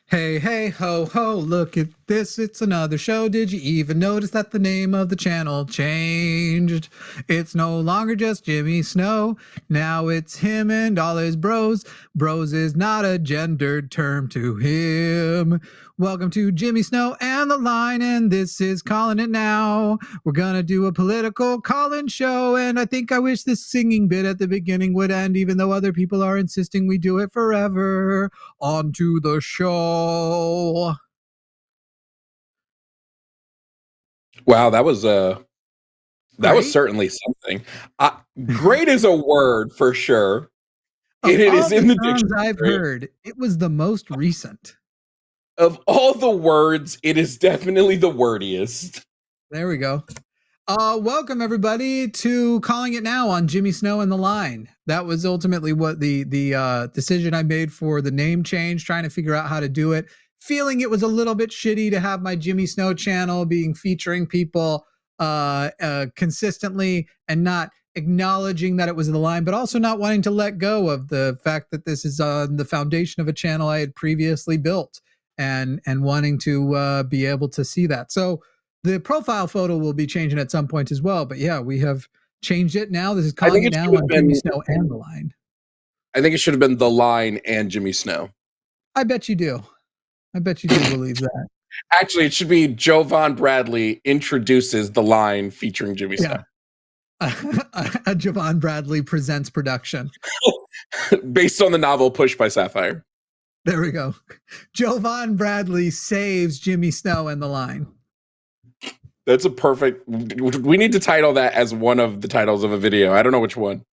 Hey, hey, ho, ho, look at this. It's another show. Did you even notice that the name of the channel changed? It's no longer just Jimmy Snow. Now it's him and all his bros. Bros is not a gendered term to him. Welcome to Jimmy Snow and the Line, and this is Calling It Now. We're gonna do a political call-in show, and I think I wish this singing bit at the beginning would end, even though other people are insisting we do it forever. On to the show. Wow, that was Great. certainly something. Great is a word for sure. Of It all is in the the songs I've dictionary. heard, it was the most recent. Of all the words, it is definitely the wordiest. There we go. Welcome everybody to Calling It Now on Jimmy Snow and the Line. That was ultimately what the decision I made for the name change, trying to figure out how to do it. Feeling it was a little bit shitty to have my Jimmy Snow channel being featuring people consistently and not acknowledging that it was the Line, but also not wanting to let go of the fact that this is on the foundation of a channel I had previously built and wanting to be able to see that. So the profile photo will be changing at some point as well. But yeah, we have changed it now. This is I Calling think It it Now should have on Jimmy been. Snow and the Line. I think it should have been the Line and Jimmy Snow. I bet you do. I bet you do believe that. Actually, it should be Jovan Bradley introduces the Line featuring Jimmy Snow. A Jovan Bradley presents production. Based on the novel Push by Sapphire. There we go. Jovan Bradley saves Jimmy Snow and the Line. That's a perfect. We need to title that as one of the titles of a video. I don't know which one.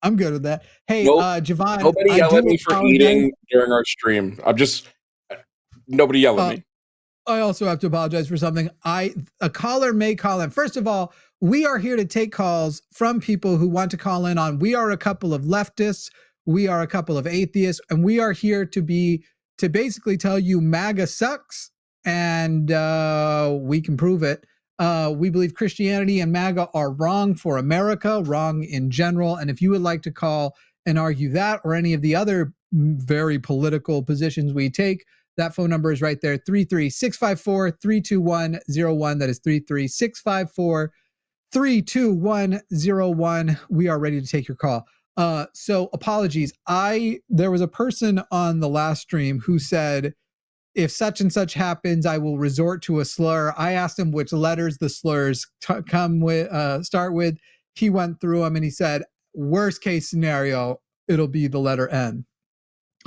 I'm good with that. Hey, Jovan, Nobody yell at me for eating during our stream. Nobody yell at me. I also have to apologize for something. A caller may call in. First of all, we are here to take calls from people who want to call in on. We are a couple of leftists. We are a couple of atheists, and we are here to basically tell you MAGA sucks, and we can prove it. We believe Christianity and MAGA are wrong for America, wrong in general. And if you would like to call and argue that or any of the other very political positions we take, that phone number is right there, 33654-32101. That is 33654-32101. We are ready to take your call. So apologies. There was a person on the last stream who said, if such and such happens, I will resort to a slur. I asked him which letters the slurs start with. He went through them and he said, worst case scenario, it'll be the letter N.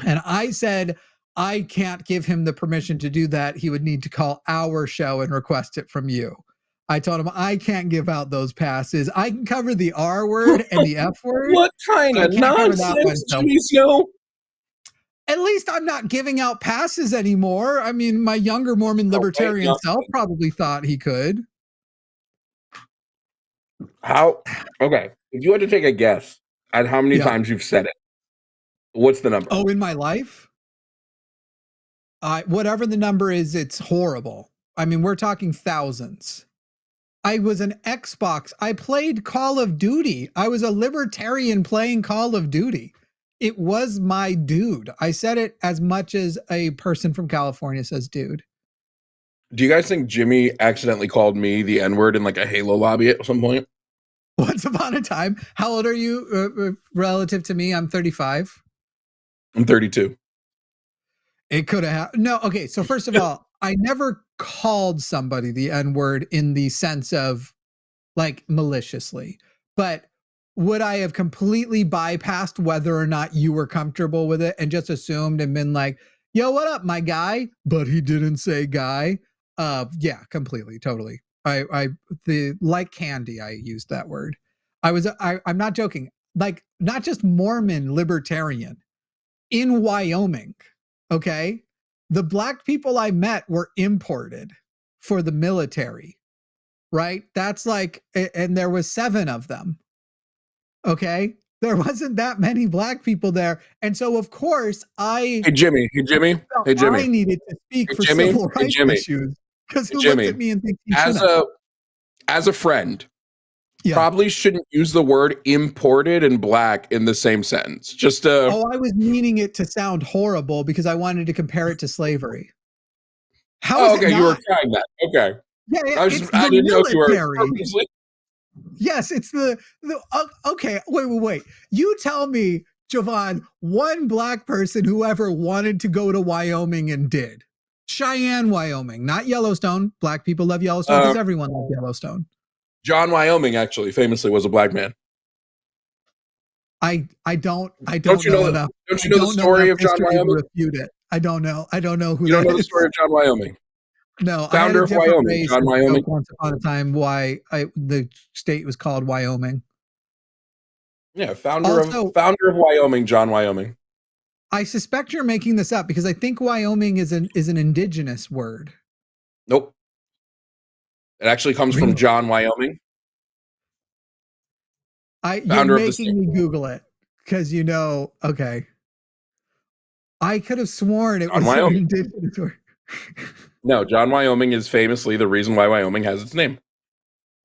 And I said, I can't give him the permission to do that. He would need to call our show and request it from you. I told him I can't give out those passes. I can cover the R word and the F word. What kind of nonsense, Jimmy Snow? At least I'm not giving out passes anymore. I mean, my younger Mormon libertarian self probably thought he could. How? Okay. If you had to take a guess at how many times you've said it, what's the number? Oh, in my life? Whatever the number is, it's horrible. I mean, we're talking thousands. I was an Xbox. I played Call of Duty. I was a libertarian playing Call of Duty. It was my dude. I said it as much as a person from California says dude. Do you guys think Jimmy accidentally called me the N-word in like a Halo lobby at some point? Once upon a time. How old are you relative to me? I'm 35. I'm 32. It could have no. Okay, so first of all, I never called somebody the N-word in the sense of like maliciously, but would I have completely bypassed whether or not you were comfortable with it and just assumed and been like, yo, what up, my guy? But he didn't say guy. Yeah, completely, totally. Like candy, I used that word. I'm not joking. Like, not just Mormon libertarian in Wyoming. Okay. The black people I met were imported for the military, right? That's like, and there was 7 of them. Okay. There wasn't that many black people there. And so of course Hey Jimmy. I needed to speak for civil rights issues. Because who looks at me and thinks he as a friend, probably shouldn't use the word imported and black in the same sentence. Just Oh, I was meaning it to sound horrible because I wanted to compare it to slavery. How is it okay, not? you were trying that. Okay. Yeah, I the didn't know if you were military. purposely. Yes, it's the okay, wait. You tell me, Jovan, one black person who ever wanted to go to Wyoming and did. Cheyenne, Wyoming, not Yellowstone. Black people love Yellowstone because everyone loves Yellowstone. John Wyoming actually famously was a black man. I don't you know know enough. Don't you know the story of John Wyoming? To refute it. I don't know. I don't know who you that don't know is. the story of John Wyoming. No, Founder I had a of different Wyoming, race John Wyoming. once upon a time why the state was called Wyoming. Yeah, founder of Wyoming, John Wyoming. I suspect you're making this up because I think Wyoming is an indigenous word. Nope. It actually comes from John Wyoming. You're making me Google it because okay. I could have sworn it was an indigenous word. No, John Wyoming is famously the reason why Wyoming has its name.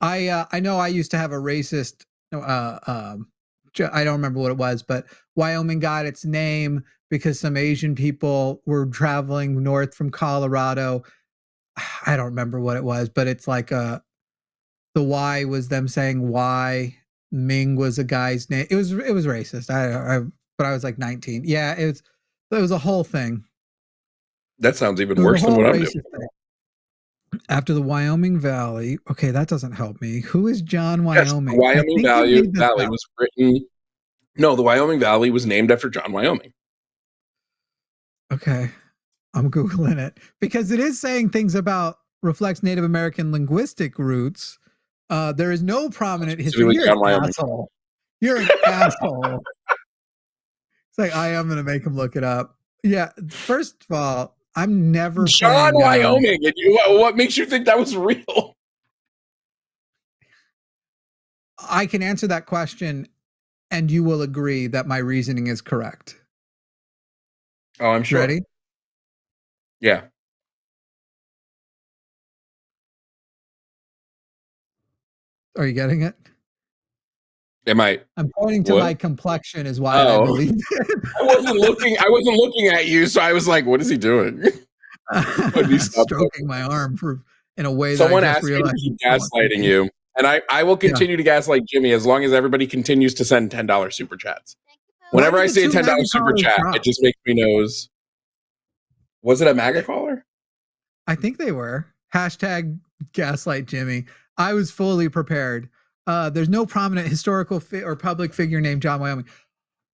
I know I used to have a racist I don't remember what it was, but Wyoming got its name because some Asian people were traveling north from Colorado. I don't remember what it was, but it's like the Y was them saying why. Ming was a guy's name. It was racist. But I was like 19. Yeah, it was a whole thing. That sounds even worse than what I'm doing. After the Wyoming Valley. Okay, that doesn't help me. Who is John Wyoming? Yes, the Wyoming Valley was written. No, the Wyoming Valley was named after John Wyoming. Okay. I'm Googling it because it is saying things about reflects Native American linguistic roots. There is no prominent history. You're an asshole. You're an asshole. It's like I am going to make him look it up. Yeah. First of all, I'm never John Wyoming. And what makes you think that was real? I can answer that question, and you will agree that my reasoning is correct. Oh, I'm sure. Ready? Yeah. Are you getting it? Am I? I'm pointing to my complexion is why I believe it. I wasn't looking at you, so I was like, "What is he doing?" Stroking my arm in a way Someone that I asked me to keep gaslighting you. you, and I will continue to gaslight Jimmy as long as everybody continues to send $10 super chats. Whenever I say a $10 super chat, it just makes me knows. Was it a MAGA caller? I think they were. Hashtag gaslight Jimmy. I was fully prepared. There's no prominent historical or public figure named John Wyoming.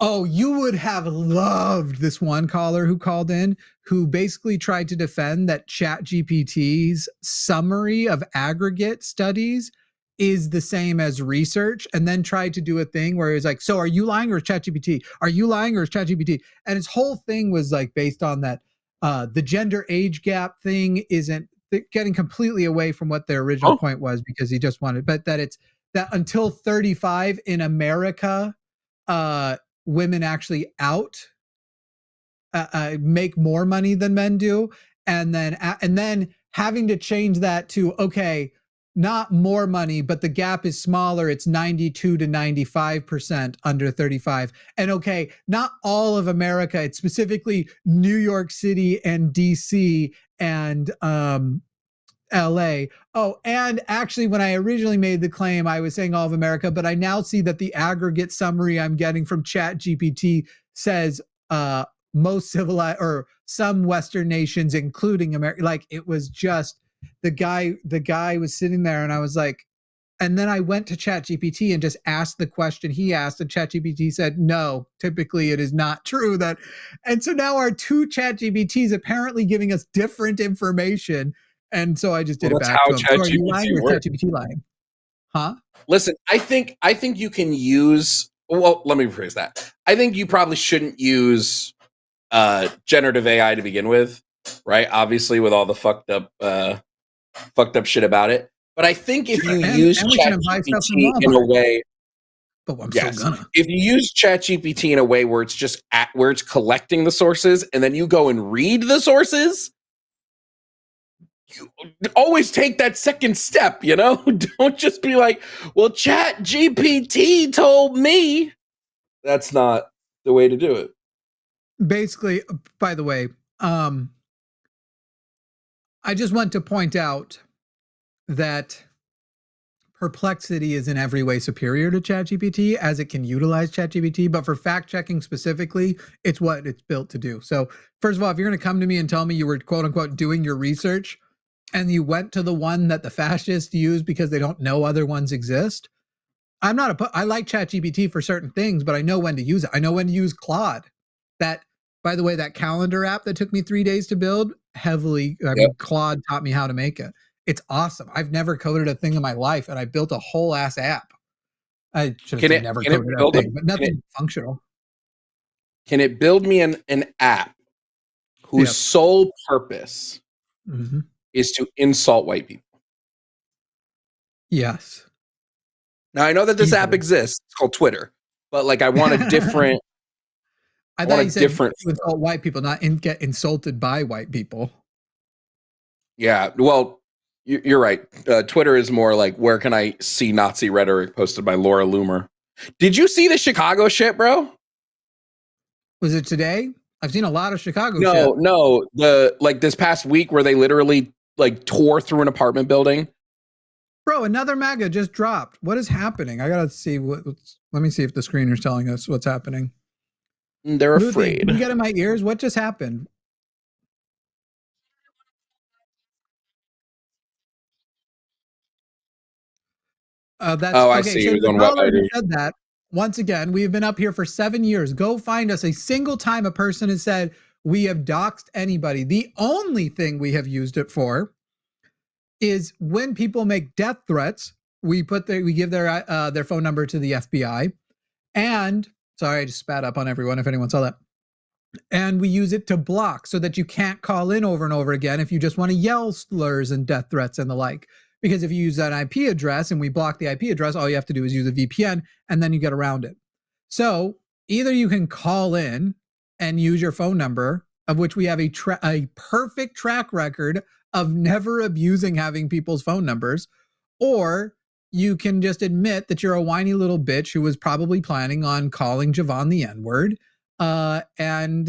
Oh, you would have loved this one caller who called in who basically tried to defend that ChatGPT's summary of aggregate studies is the same as research, and then tried to do a thing where he was like, so are you lying or is ChatGPT? Are you lying or is ChatGPT? And his whole thing was like based on that the gender age gap thing isn't getting completely away from what their original point was because he just wanted, but that it's that until 35 in America, women actually make more money than men do, and then having to change that to okay, not more money, but the gap is smaller. It's 92 to 95% under 35, and okay, not all of America. It's specifically New York City and DC and LA. Oh, and actually, when I originally made the claim, I was saying all of America, but I now see that the aggregate summary I'm getting from ChatGPT says most civilized or some Western nations, including America. Like it was just the guy was sitting there, and I was like, and then I went to ChatGPT and just asked the question he asked, and ChatGPT said, no, typically it is not true that. And so now our two ChatGPTs apparently giving us different information. And so I just did it back to him. So are you lying or ChatGPT lying? Huh? Listen, I think you can use. Well, let me rephrase that. I think you probably shouldn't use generative AI to begin with, right? Obviously, with all the fucked up shit about it. But I think if you use ChatGPT in a way, if you use ChatGPT in a way where it's just where it's collecting the sources and then you go and read the sources, you always take that second step, you know? Don't just be like, well, Chat GPT told me. That's not the way to do it. Basically, by the way, I just want to point out that Perplexity is in every way superior to ChatGPT as it can utilize ChatGPT, but for fact checking specifically, it's what it's built to do. So, first of all, if you're going to come to me and tell me you were quote unquote doing your research and you went to the one that the fascists use because they don't know other ones exist, I'm not I like ChatGPT for certain things, but I know when to use it. I know when to use Claude. That, by the way, that calendar app that took me 3 days to build, Claude taught me how to make it. It's awesome. I've never coded a thing in my life, and I built a whole ass app. I should have never coded a thing, but nothing functional. Can it build me an app whose sole purpose is to insult white people? Yes. Now, I know that this app exists. It's called Twitter, but like I want a different. I thought you said to insult white people, not get insulted by white people. Yeah, well, you're right. Twitter is more like, where can I see Nazi rhetoric posted by Laura Loomer? Did you see the Chicago shit, bro? Was it today? I've seen a lot of Chicago shit. No. This past week where they literally like tore through an apartment building. Bro, another MAGA just dropped. What is happening? I gotta see let me see if the screener's telling us what's happening. They're afraid. Can you get in my ears? What just happened? I see. So the caller who said that, once again, we've been up here for 7 years. Go find us a single time a person has said we have doxed anybody. The only thing we have used it for is when people make death threats, we give their phone number to the FBI. And sorry, I just spat up on everyone if anyone saw that. And we use it to block so that you can't call in over and over again if you just want to yell slurs and death threats and the like. Because if you use an IP address and we block the IP address, all you have to do is use a VPN and then you get around it. So either you can call in and use your phone number, of which we have a perfect track record of never abusing having people's phone numbers, or you can just admit that you're a whiny little bitch who was probably planning on calling Jovan the N-word and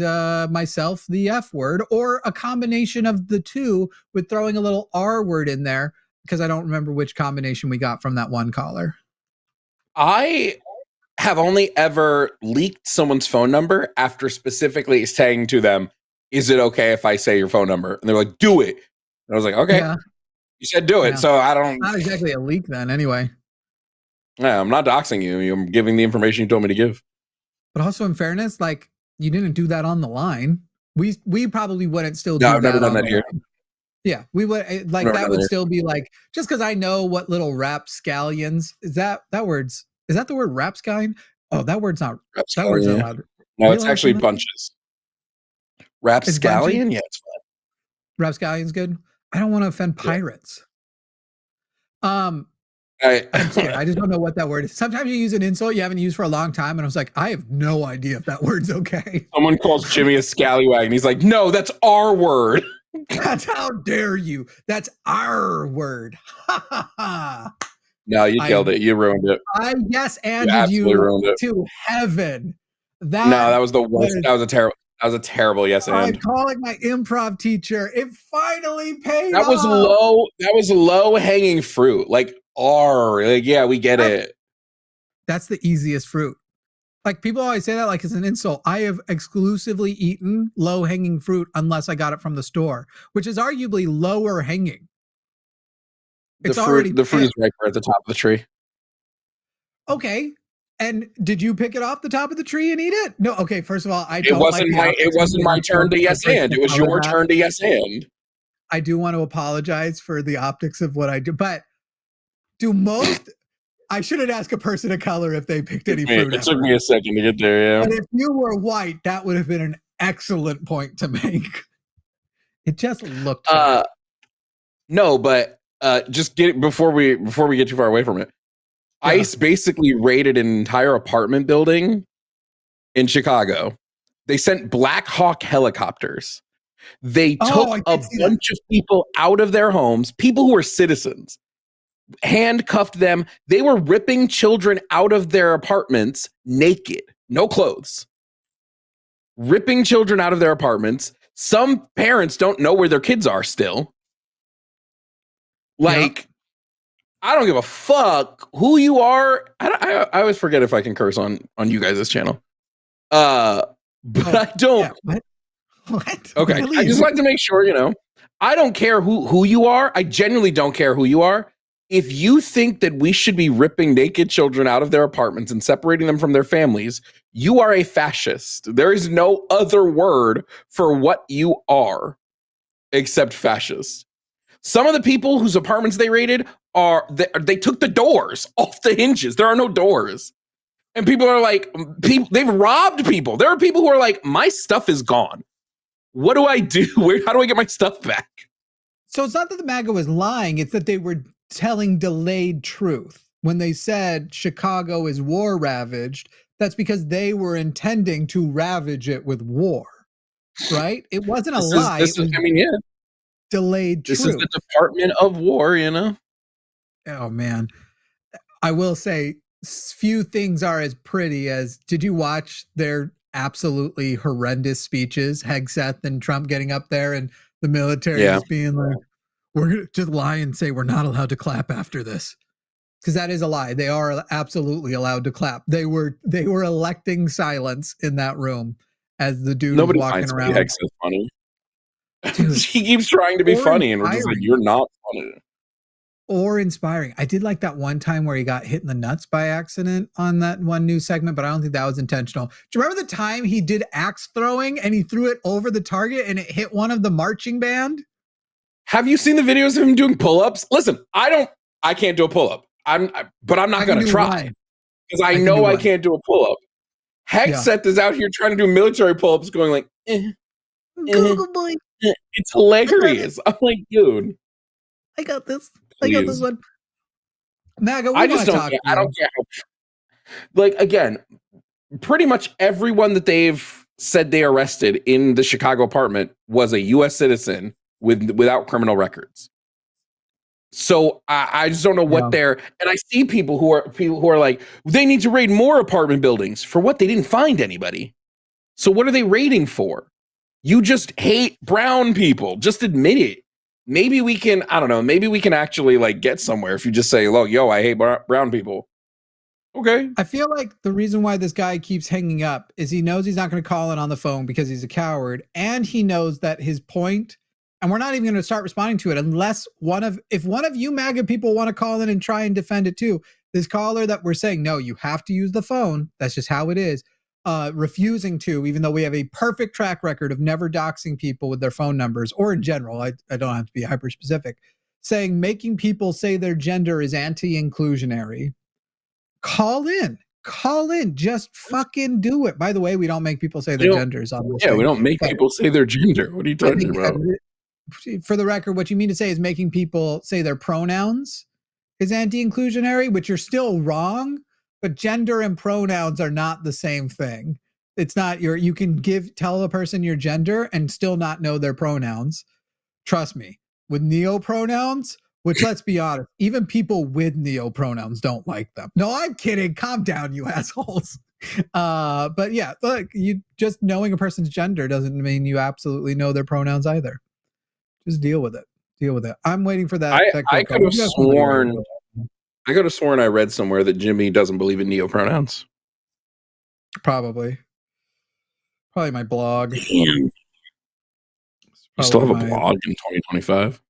myself the F word, or a combination of the two with throwing a little R word in there, because I don't remember which combination we got from that one caller. I have only ever leaked someone's phone number after specifically saying to them, is it okay if I say your phone number? And they're like, do it. And I was like, okay, you said do it. So I don't. Not exactly a leak then anyway. Yeah, I'm not doxing you. I'm giving the information you told me to give. But also in fairness, like you didn't do that on the line. We probably wouldn't still do that. I've never done that here. Yeah, we would like that would still be like, just because I know what little rapscallions is that the word rapscallion? Oh, that word's not that word's not allowed. No, it's actually bunches. Rapscallion? Yeah, it's fine. Rapscallion's good. I don't want to offend pirates. I'm scared. I just don't know what that word is. Sometimes you use an insult you haven't used for a long time, and I was like, I have no idea if that word's okay. Someone calls Jimmy a scallywag, and he's like, no, that's our word. That's how dare you. That's our word. Ha ha ha. No, you killed it. You ruined it. I ruined it. To heaven. That was the worst. That was a terrible yes and. I'm calling my improv teacher. It finally paid off. That was low hanging fruit. Like yeah, we get it. That's the easiest fruit. Like people always say that like it's an insult. I have exclusively eaten low hanging fruit unless I got it from the store, which is arguably lower hanging. The fruit is right there at the top of the tree. Okay. And did you pick it off the top of the tree and eat it? No. Okay. First of all, it wasn't my turn to yes and. It was your turn to yes and. I do want to apologize for the optics of what I do, but I shouldn't ask a person of color if they picked any fruit. It took me a second to get there. Yeah. And if you were white, that would have been an excellent point to make. It just looked. No, but just before we get too far away from it. Yeah. ICE basically raided an entire apartment building in Chicago. They sent Black Hawk helicopters They Oh, took I a did see that. bunch of people out of their homes, people who were citizens, handcuffed them. They were ripping children out of their apartments naked, no clothes, ripping children out of their apartments. Some parents don't know where their kids are still. Like, Yep. I don't give a fuck who you are. I always forget if I can curse on you guys' channel. But Oh, I don't. yeah. What? Okay, I Really? just like to make sure, I don't care who you are. I genuinely don't care who you are. If you think that we should be ripping naked children out of their apartments and separating them from their families, you are a fascist. There is no other word for what you are except fascist. Some of the people whose apartments they raided they took the doors off the hinges. There are no doors. And people are like, they've robbed people. There are people who are like, my stuff is gone. What do I do? How do I get my stuff back? So it's not that the MAGA was lying, it's that they were telling delayed truth. When they said Chicago is war ravaged, that's because they were intending to ravage it with war, right? It wasn't a lie. It was delayed This is the truth. Department of War, Oh, man. I will say few things are as pretty as, did you watch their absolutely horrendous speeches, Hegseth and Trump getting up there and the military just being like, we're going to just lie and say we're not allowed to clap after this. Because that is a lie. They are absolutely allowed to clap. They were electing silence in that room as the dude was walking around. Hegseth funny. Dude, he keeps trying to be funny, and we're just like, you're not funny. Or inspiring. I did like that one time where he got hit in the nuts by accident on that one news segment, but I don't think that was intentional. Do you remember the time he did axe throwing and he threw it over the target and it hit one of the marching band? Have you seen the videos of him doing pull-ups? Listen, I can't do a pull-up. But I'm not going to try because I know I can't do a pull-up. Hegseth is out here trying to do military pull-ups going like, Google boy. It's hilarious. I'm like, dude. I got this. Please. I got this one. MAGA, I just don't care. I don't care. Like, again, pretty much everyone that they've said they arrested in the Chicago apartment was a U.S. citizen without criminal records. So I just don't know what they're. And I see people who are like, they need to raid more apartment buildings. For what? They didn't find anybody. So what are they raiding for? You just hate brown people. Just admit it. Maybe we can, I don't know, maybe we can actually like get somewhere if you just say, look, yo, I hate brown people. Okay. I feel like the reason why this guy keeps hanging up is he knows he's not going to call in on the phone because he's a coward. And he knows that his point, and we're not even going to start responding to it unless if one of you MAGA people want to call in and try and defend it too. This caller that we're saying, no, you have to use the phone. That's just how it is. Refusing to, even though we have a perfect track record of never doxing people with their phone numbers, or in general, I don't have to be hyper specific, saying making people say their gender is anti-inclusionary. Call in, just fucking do it. By the way, we don't make people say their genders on this thing. We don't make people say their gender. What are you talking about? For the record, what you mean to say is making people say their pronouns is anti-inclusionary, which you're still wrong. But gender and pronouns are not the same thing. It's not you can tell a person your gender and still not know their pronouns. Trust me, with neo-pronouns, which let's be honest, even people with neo-pronouns don't like them. No, I'm kidding. Calm down, you assholes. But yeah, look, you just knowing a person's gender doesn't mean you absolutely know their pronouns either. Just deal with it. I'm waiting for that. I could have sworn. I could have sworn I read somewhere that Jimmy doesn't believe in neo-pronouns. Probably my blog. Damn. You still have a blog in 2025?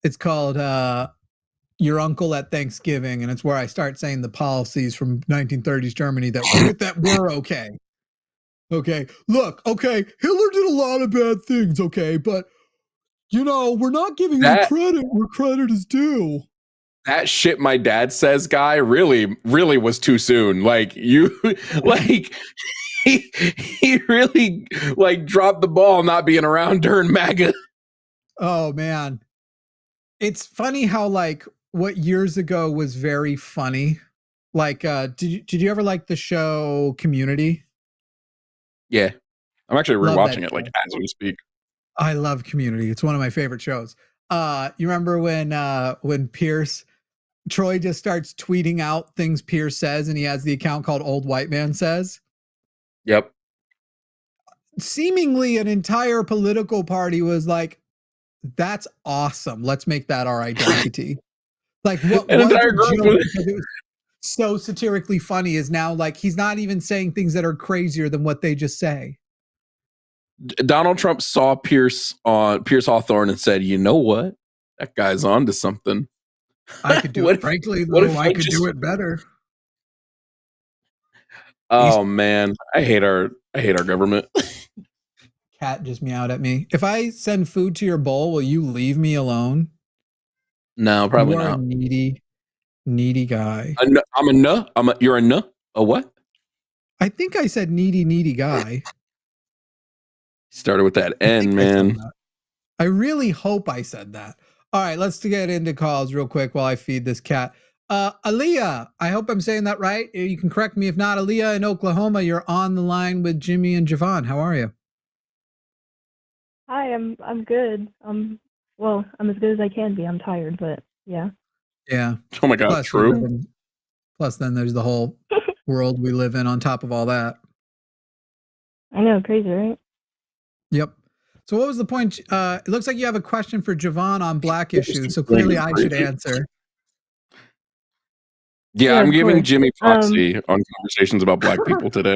It's called Your Uncle at Thanksgiving, and it's where I start saying the policies from 1930s Germany that were okay. Okay, look, okay, Hitler did a lot of bad things, okay, but we're not giving him credit where credit is due. That shit my dad says guy really, really was too soon. Like he really like dropped the ball not being around during MAGA. Oh man. It's funny how like what years ago was very funny. Like did you ever like the show Community? Yeah. I'm actually rewatching it like as we speak. I love Community. It's one of my favorite shows. You remember when Troy just starts tweeting out things Pierce says, and he has the account called Old White Man Says? Yep. Seemingly an entire political party was like, that's awesome. Let's make that our identity. Like what An was entire a group joke was because it was so satirically funny is now like he's not even saying things that are crazier than what they just say. Donald Trump saw Pierce Hawthorne and said, "You know what? That guy's on to something." I could do What it. if, Frankly, what though, if I I could just? do it better. He's Oh man, I hate our government. cat just meowed at me. If I send food to your bowl, will you leave me alone? No, You probably are a not. needy guy. I'm a no. You're a no. A what? I think I said needy guy. Started with that I think N, I said man. that. I really hope I said that. All right, let's get into calls real quick while I feed this cat. Aaliyah, I hope I'm saying that right. You can correct me if not. Aaliyah in Oklahoma, you're on the line with Jimmy and Jovan. How are you? Hi, I'm good. Well, I'm as good as I can be. I'm tired, but yeah. Yeah. Oh my god, Plus, true. plus, then there's the whole world we live in on top of all that. I know, crazy, right? Yep. So what was the point? It looks like you have a question for Jovan on black issues. So clearly I should answer. Yeah, Yeah, I'm of giving course. Jimmy proxy on conversations about black people today.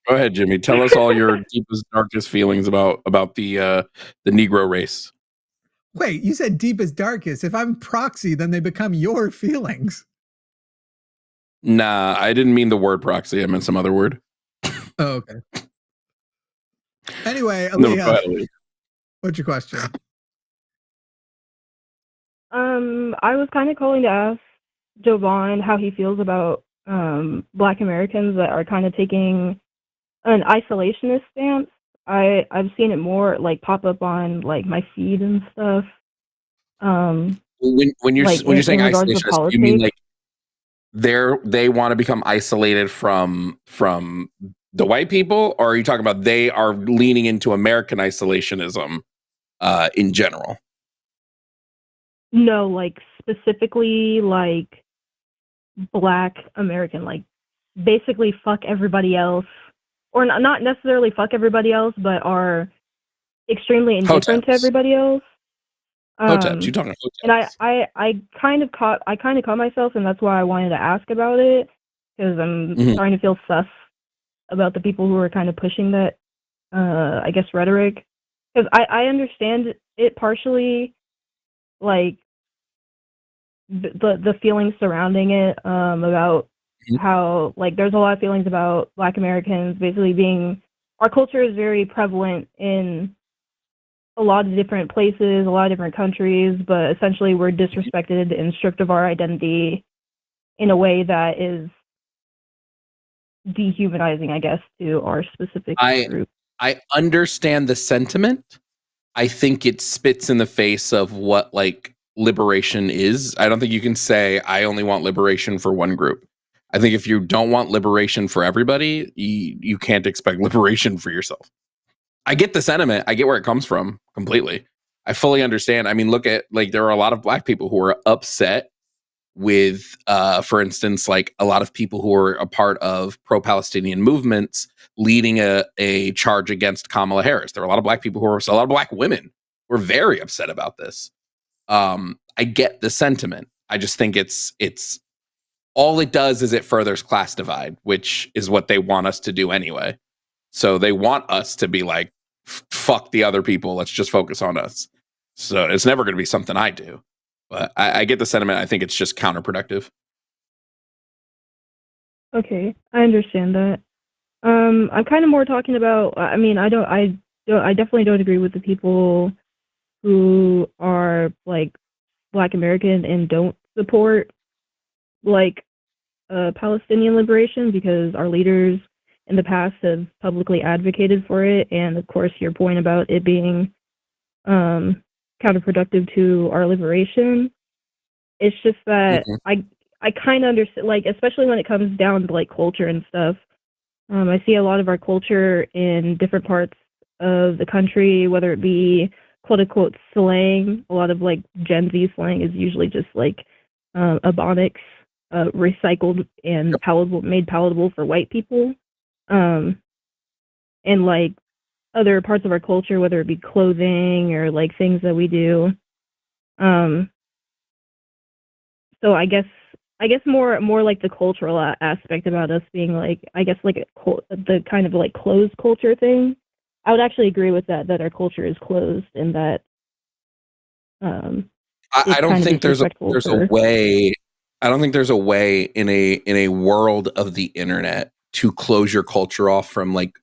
Go ahead, Jimmy. Tell us all your deepest, darkest feelings about the Negro race. Wait, you said deepest, darkest. If I'm proxy, then they become your feelings. Nah, I didn't mean the word proxy. I meant some other word. Oh, okay. Anyway, No, Aaliyah, go ahead, Aaliyah. what's your question? I was kind of calling to ask Jovan how he feels about Black Americans that are kind of taking an isolationist stance. I've seen it more like pop up on like my feed and stuff. When you're Like saying in regards to isolationist, you mean politics. like they want to become isolated from the white people, or are you talking about they are leaning into American isolationism in general? No, like specifically like Black American, like basically fuck everybody else, or not necessarily fuck everybody else, but are extremely indifferent to Hoteps. everybody else. Hoteps. You talking And hoteps? I kind of caught myself, and that's why I wanted to ask about it, because I'm starting to feel sus about the people who are kind of pushing that, I guess, rhetoric. Because I understand it partially, like the feelings surrounding it, about how like there's a lot of feelings about Black Americans basically being, our culture is very prevalent in a lot of different places, a lot of different countries, but essentially we're disrespected and stripped of our identity in a way that is dehumanizing, I guess, to our specific group. I understand the sentiment. I think it spits in the face of what like liberation is. I don't think you can say I only want liberation for one group. I think if you don't want liberation for everybody, you can't expect liberation for yourself. I get the sentiment. I get where it comes from completely. I fully understand. I mean, look at like there are a lot of Black people who are upset with for instance, like a lot of people who are a part of pro-Palestinian movements leading a charge against Kamala Harris. There are a lot of Black people who are a lot of Black women who are very upset about this. I get the sentiment. I just think it's all it does is it furthers class divide, which is what they want us to do anyway. So they want us to be like, fuck the other people. Let's just focus on us. So it's never going to be something I do. But I get the sentiment. I think it's just counterproductive. Okay, I understand that. I'm kind of more talking about. I mean, I definitely don't agree with the people who are like Black American and don't support like Palestinian liberation, because our leaders in the past have publicly advocated for it, and of course, your point about it being counterproductive to our liberation. It's just that I kind of understand, like, especially when it comes down to like culture and stuff. I see a lot of our culture in different parts of the country, whether it be quote unquote slang. A lot of like Gen Z slang is usually just like ebonics, recycled and made palatable for white people. And like other parts of our culture, whether it be clothing or like things that we do. So I guess more like the cultural aspect about us being like, I guess like the kind of like closed culture thing. I would actually agree with that our culture is closed and that I don't think there's a way. I don't think there's a way in a world of the internet to close your culture off from like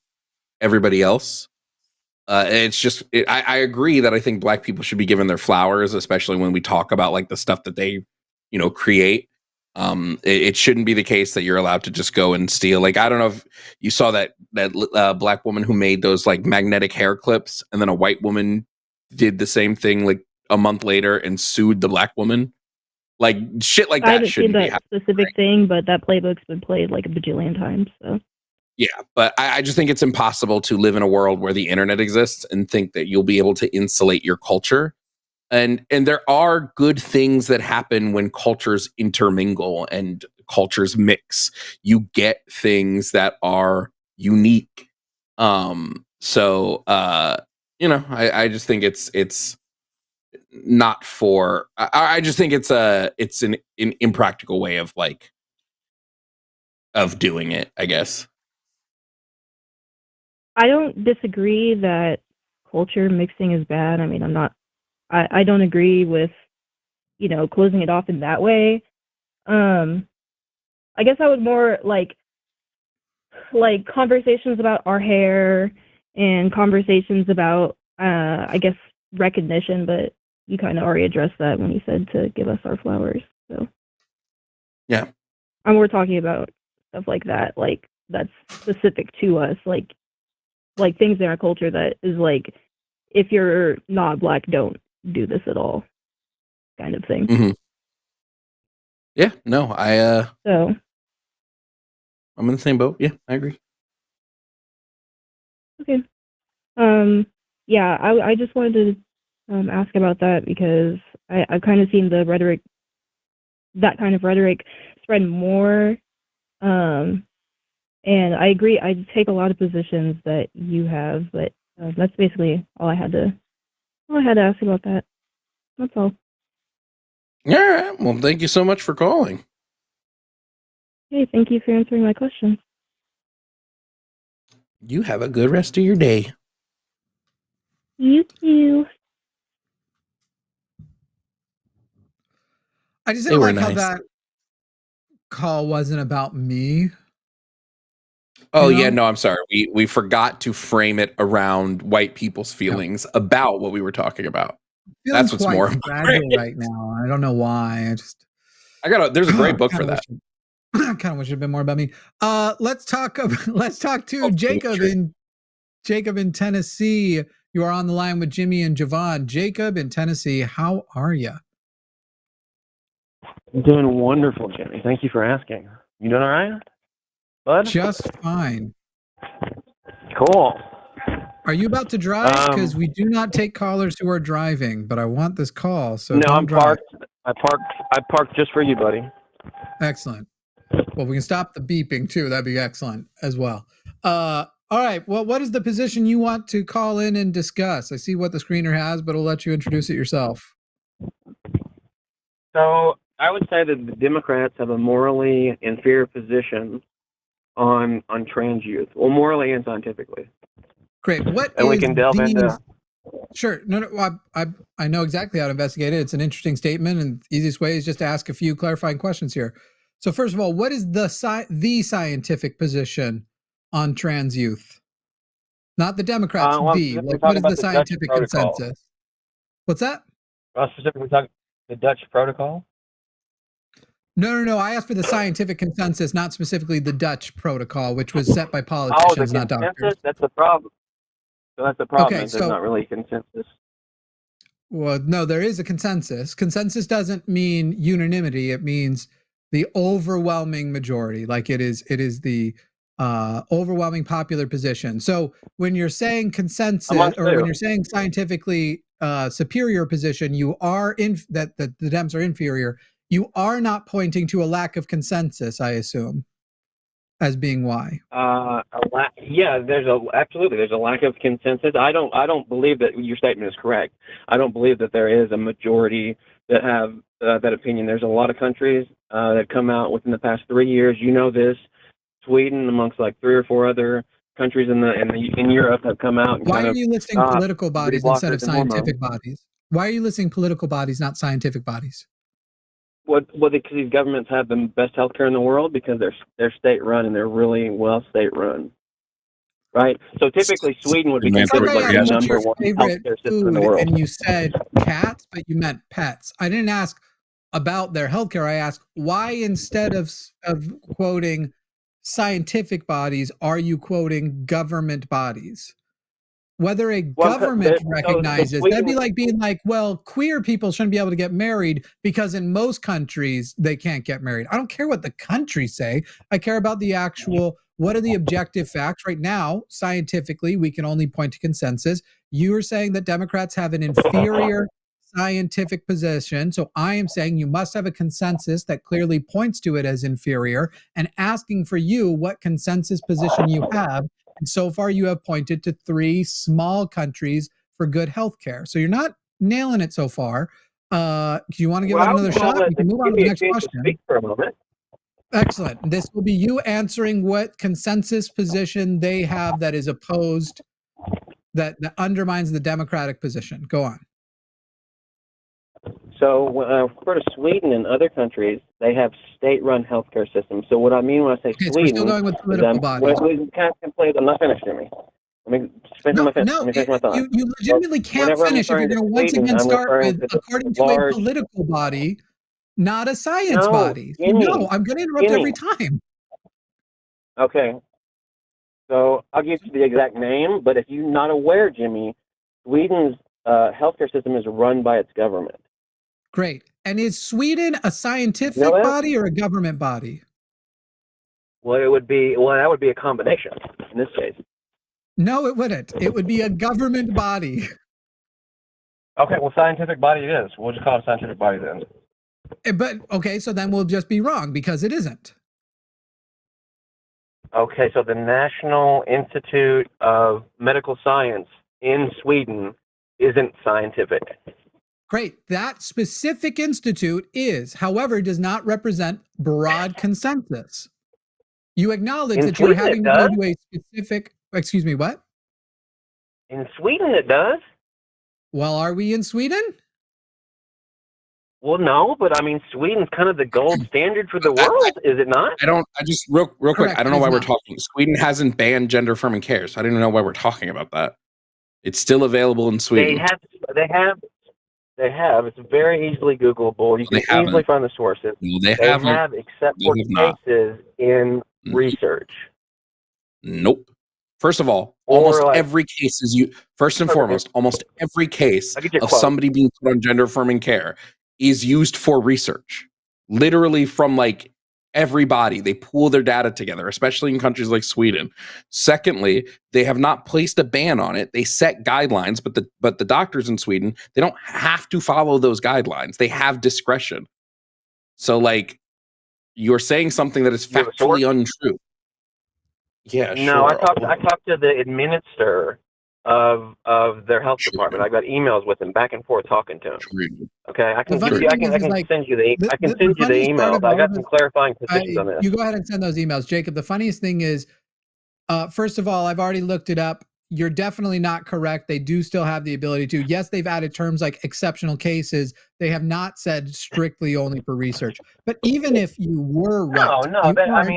everybody else. It's just I agree that I think Black people should be given their flowers, especially when we talk about like the stuff that they create. It shouldn't be the case that you're allowed to just go and steal. Like, I don't know if you saw that Black woman who made those like magnetic hair clips, and then a white woman did the same thing like a month later and sued the Black woman. Like shit like that. I haven't shouldn't seen be that specific thing, but that playbook's been played like a bajillion times. So yeah, but I just think it's impossible to live in a world where the internet exists and think that you'll be able to insulate your culture. And there are good things that happen when cultures intermingle and cultures mix. You get things that are unique. I just think it's not for. I just think it's an impractical way of like of doing it, I guess. I don't disagree that culture mixing is bad. I mean, I don't agree with, closing it off in that way. I guess I would more like conversations about our hair and conversations about, I guess, recognition, but you kind of already addressed that when you said to give us our flowers. So yeah, and we're talking about stuff like that, like that's specific to us, like things in our culture that is like, if you're not Black, don't do this at all, kind of thing. Mm-hmm. Yeah, no, so I'm in the same boat. Yeah, I agree. Okay. Yeah, I just wanted to ask about that because I've kind of seen that kind of rhetoric spread more. And I agree. I take a lot of positions that you have, but that's basically all I had to ask about that. That's all. All right. Well, thank you so much for calling. Hey, thank you for answering my questions. You have a good rest of your day. You too. I just didn't like how that call wasn't about me. Oh, yeah, no, I'm sorry. We forgot to frame it around white people's feelings about what we were talking about. That's what's more fragile right now. I don't know why. There's a great book for that. I kind of wish it had been more about me. Let's talk to Jacob in Tennessee. You are on the line with Jimmy and Jovan. Jacob in Tennessee, how are you? I'm doing wonderful, Jimmy. Thank you for asking. You doing all right, bud? Just fine. Cool. Are you about to drive? Because we do not take callers who are driving, but I want this call. So no, I'm parked. I parked just for you, buddy. Excellent. Well, we can stop the beeping too. That'd be excellent as well. All right. Well, what is the position you want to call in and discuss? I see what the screener has, but I'll let you introduce it yourself. So I would say that the Democrats have a morally inferior position on trans youth. Well, morally and scientifically. Great. We can delve into. Sure. No. I know exactly how to investigate it. It's an interesting statement, and the easiest way is just to ask a few clarifying questions here. So, first of all, what is the scientific position on trans youth? Not the Democrats. What is the scientific consensus? What's that? Specifically talking the Dutch protocol. No. I asked for the scientific consensus, not specifically the Dutch protocol, which was set by politicians, not doctors. That's the problem. So that's the problem. Okay, there's not really a consensus. Well, no, there is a consensus. Consensus doesn't mean unanimity. It means the overwhelming majority. Like it is the overwhelming popular position. So when you're saying consensus, Amongst or when who? you're saying scientifically superior position, you are in that the Dems are inferior. You are not pointing to a lack of consensus, I assume, as being why. Yeah, absolutely there's a lack of consensus. I don't believe that your statement is correct. I don't believe that there is a majority that have that opinion. There's a lot of countries that have come out within the past 3 years. You know this. Sweden, amongst like 3 or 4 other countries in Europe, have come out and Why kind are of you listing political bodies instead of blockers and hormones. scientific bodies? Why are you listing political bodies, not scientific bodies? Well, because these governments have the best healthcare in the world because they're state run and they're really well state run, right? So typically Sweden would be It's like considered I like the asked what's your number one favorite healthcare system in the food, world. and you said cats, but you meant pets. I didn't ask about their healthcare. I asked why instead of quoting scientific bodies, are you quoting government bodies? Whether a government recognizes, that'd be like being like, well, queer people shouldn't be able to get married because in most countries they can't get married. I don't care what the countries say. I care about the actual, what are the objective facts right now? Scientifically, we can only point to consensus. You are saying that Democrats have an inferior scientific position. So I am saying you must have a consensus that clearly points to it as inferior, and asking for you what consensus position you have. And so far, you have pointed to 3 small countries for good healthcare. So you're not nailing it so far. Do you want to give that another shot? We can move on to the next question. Speak for a moment. Excellent. This will be you answering what consensus position they have that is opposed, that undermines the Democratic position. Go on. So when I refer to Sweden and other countries, they have state-run healthcare systems. So what I mean when I say Sweden, we're still going with political bodies. I'm not finished, Jimmy. Let me finish my thought. You legitimately can't finish if you're going to once again start with according to a political body, not a science body. Jimmy, no, I'm going to interrupt every time. Okay. So I'll give you the exact name, but if you're not aware, Jimmy, Sweden's healthcare system is run by its government. Great. And is Sweden a scientific body or a government body? Well, that would be a combination in this case. No, it wouldn't. It would be a government body. Okay, well, scientific body it is. We'll just call it a scientific body then. But, okay, so then we'll just be wrong because it isn't. Okay, so the National Institute of Medical Science in Sweden isn't scientific. Great. That specific institute is, however, does not represent broad consensus. You acknowledge that you're having to go to a specific, excuse me, what? In Sweden it does. Well, are we in Sweden? Well, no, but I mean, Sweden's kind of the gold standard for the world, is it not? I just real quick, I don't know why we're talking. Sweden hasn't banned gender affirming care, so I don't even know why we're talking about that. It's still available in Sweden. They have. It's very easily Googleable. You can easily find the sources. No, they have, except for cases in research. Nope. First of all, almost every case is first and foremost, almost every case of somebody being put on gender affirming care is used for research. Literally from like everybody, they pool their data together, especially in countries like Sweden. Secondly, they have not placed a ban on it. They set guidelines, but the doctors in Sweden, they don't have to follow those guidelines. They have discretion. So like you're saying something that is factually untrue. Yeah, no, I talked to the administrator of their health department. I got emails with him back and forth talking to him. Okay, I can send you the emails. I got some clarifying positions on this. You go ahead and send those emails, Jacob. The funniest thing is, first of all, I've already looked it up. You're definitely not correct. They do still have the ability to. Yes, they've added terms like exceptional cases. They have not said strictly only for research. But even if you were right,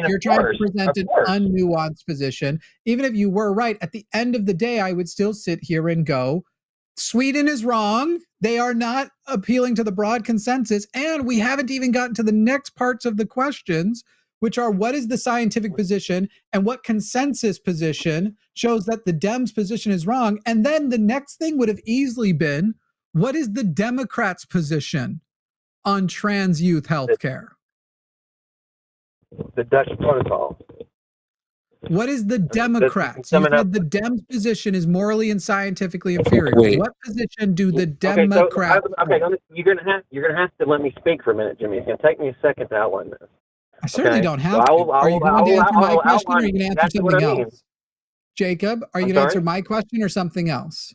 you're trying to present an unnuanced position. Even if you were right, at the end of the day, I would still sit here and go, Sweden is wrong. They are not appealing to the broad consensus. And we haven't even gotten to the next parts of the questions, which are what is the scientific position and what consensus position shows that the Dems position is wrong. And then the next thing would have easily been, what is the Democrats' position on trans youth healthcare? The Dutch protocol. What is the Democrats? You summing up. said the Dems' position is morally and scientifically inferior. Wait. What position do the Okay, Democrats? you're gonna have to let me speak for a minute, Jimmy. It's gonna take me a second to outline this. I certainly Okay. don't So have to. Are you going to answer my question, or are you going to answer exactly what something I mean. else? Jacob, are you I'm going to answer sorry? my question or something else?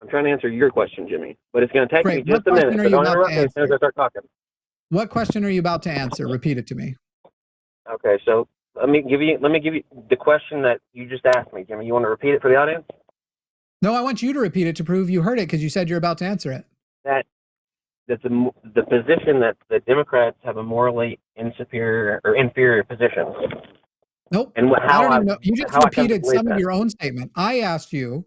I'm trying to answer your question, Jimmy, but it's gonna take Great. me just a What minute. question are So you don't about interrupt to me as soon as answer? I start talking. What question are you about to answer? Repeat it to me. Okay, so let me give you the question that you just asked me, Jimmy. You want to repeat it for the audience? No, I want you to repeat it to prove you heard it because you said you're about to answer it. That the position that the Democrats have a morally inferior position. Nope. And I don't even know. You just how I come to repeated believe some of that. your own statement. I asked you,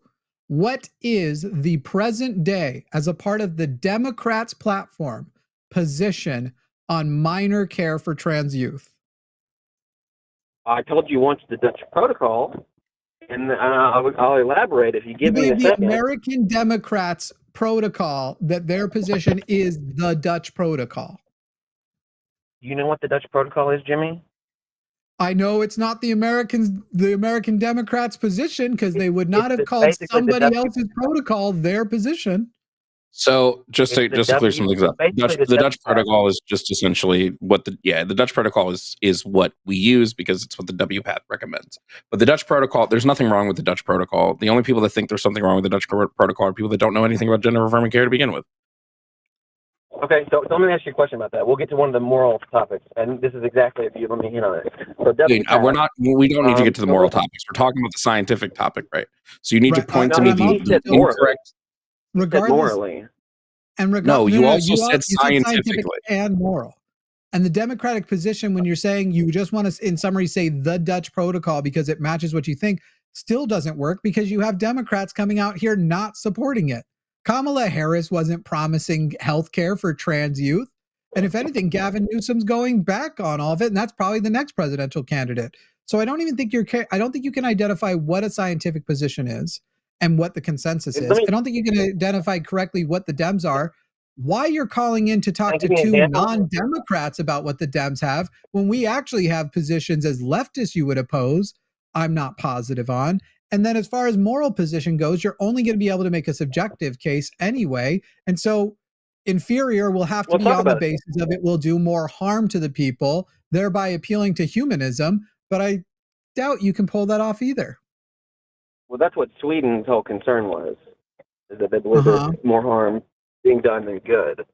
what is the present day, as a part of the Democrats' platform, position on minor care for trans youth? I told you once the Dutch protocol, and I'll elaborate if you give me a the second. American Democrats' protocol that their position is the Dutch protocol. Do you know what the Dutch protocol is, Jimmy? I know it's not the American Democrats' position because they would not have called somebody else's protocol their position. So just to clear some things up, the Dutch protocol is just essentially what the Dutch protocol is what we use because it's what the WPATH recommends. But the Dutch protocol, there's nothing wrong with the Dutch protocol. The only people that think there's something wrong with the Dutch protocol are people that don't know anything about gender affirming care to begin with. Okay, so let me ask you a question about that. We'll get to one of the moral topics, and this is exactly if you let me in on it. So we don't need to get to the moral topics. We're talking about the scientific topic, right? So you need to point to me the incorrect. Regardless, morally. And you also said scientifically and moral. And the Democratic position, when you're saying you just want to, in summary, say the Dutch protocol because it matches what you think, still doesn't work because you have Democrats coming out here not supporting it. Kamala Harris wasn't promising health care for trans youth. And if anything, Gavin Newsom's going back on all of it, and that's probably the next presidential candidate. So I don't even think I don't think you can identify what a scientific position is and what the consensus is. I don't think you can identify correctly what the Dems are, why you're calling in to talk to two non-Democrats about what the Dems have when we actually have positions as leftists you would oppose, I'm not positive on. And then as far as moral position goes, you're only going to be able to make a subjective case anyway. And so inferior will have to be on the basis of it will do more harm to the people, thereby appealing to humanism. But I doubt you can pull that off either. Well, that's what Sweden's whole concern was, is that they believe there's more harm being done than good.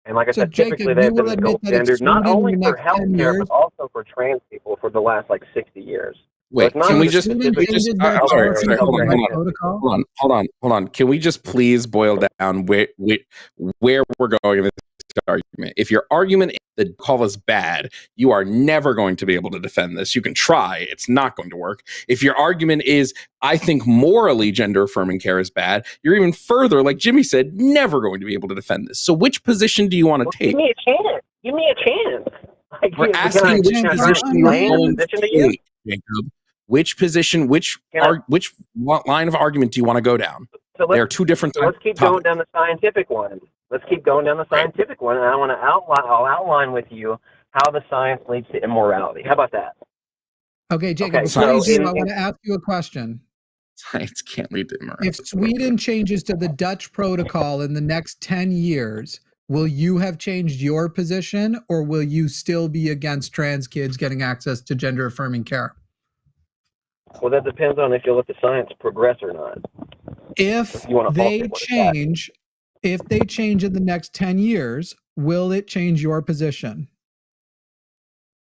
And like I said, typically they've been the gold standard, not only for health care, but also for trans people for the last 60 years. Wait, so can we just hold on. Can we just please boil down where we're going in this argument? If your argument is that call is bad, you are never going to be able to defend this. You can try, it's not going to work. If your argument is, I think morally gender affirming care is bad, you're even further, like Jimmy said, never going to be able to defend this. So which position do you want to take? Give me a chance. Give me a chance. We're asking which position you're going to take, Jacob. Which position, which line of argument do you want to go down? There are two different let's keep going down the scientific one. Let's keep going down the scientific one, and I want to outline with you how the science leads to immorality. How about that? Okay, Jacob, before you do, I want to ask you a question. Science can't lead to immorality. If Sweden changes to the Dutch protocol in the next 10 years, will you have changed your position, or will you still be against trans kids getting access to gender affirming care? Well, that depends on if you let the science progress or not. If they change in the next 10 years, will it change your position?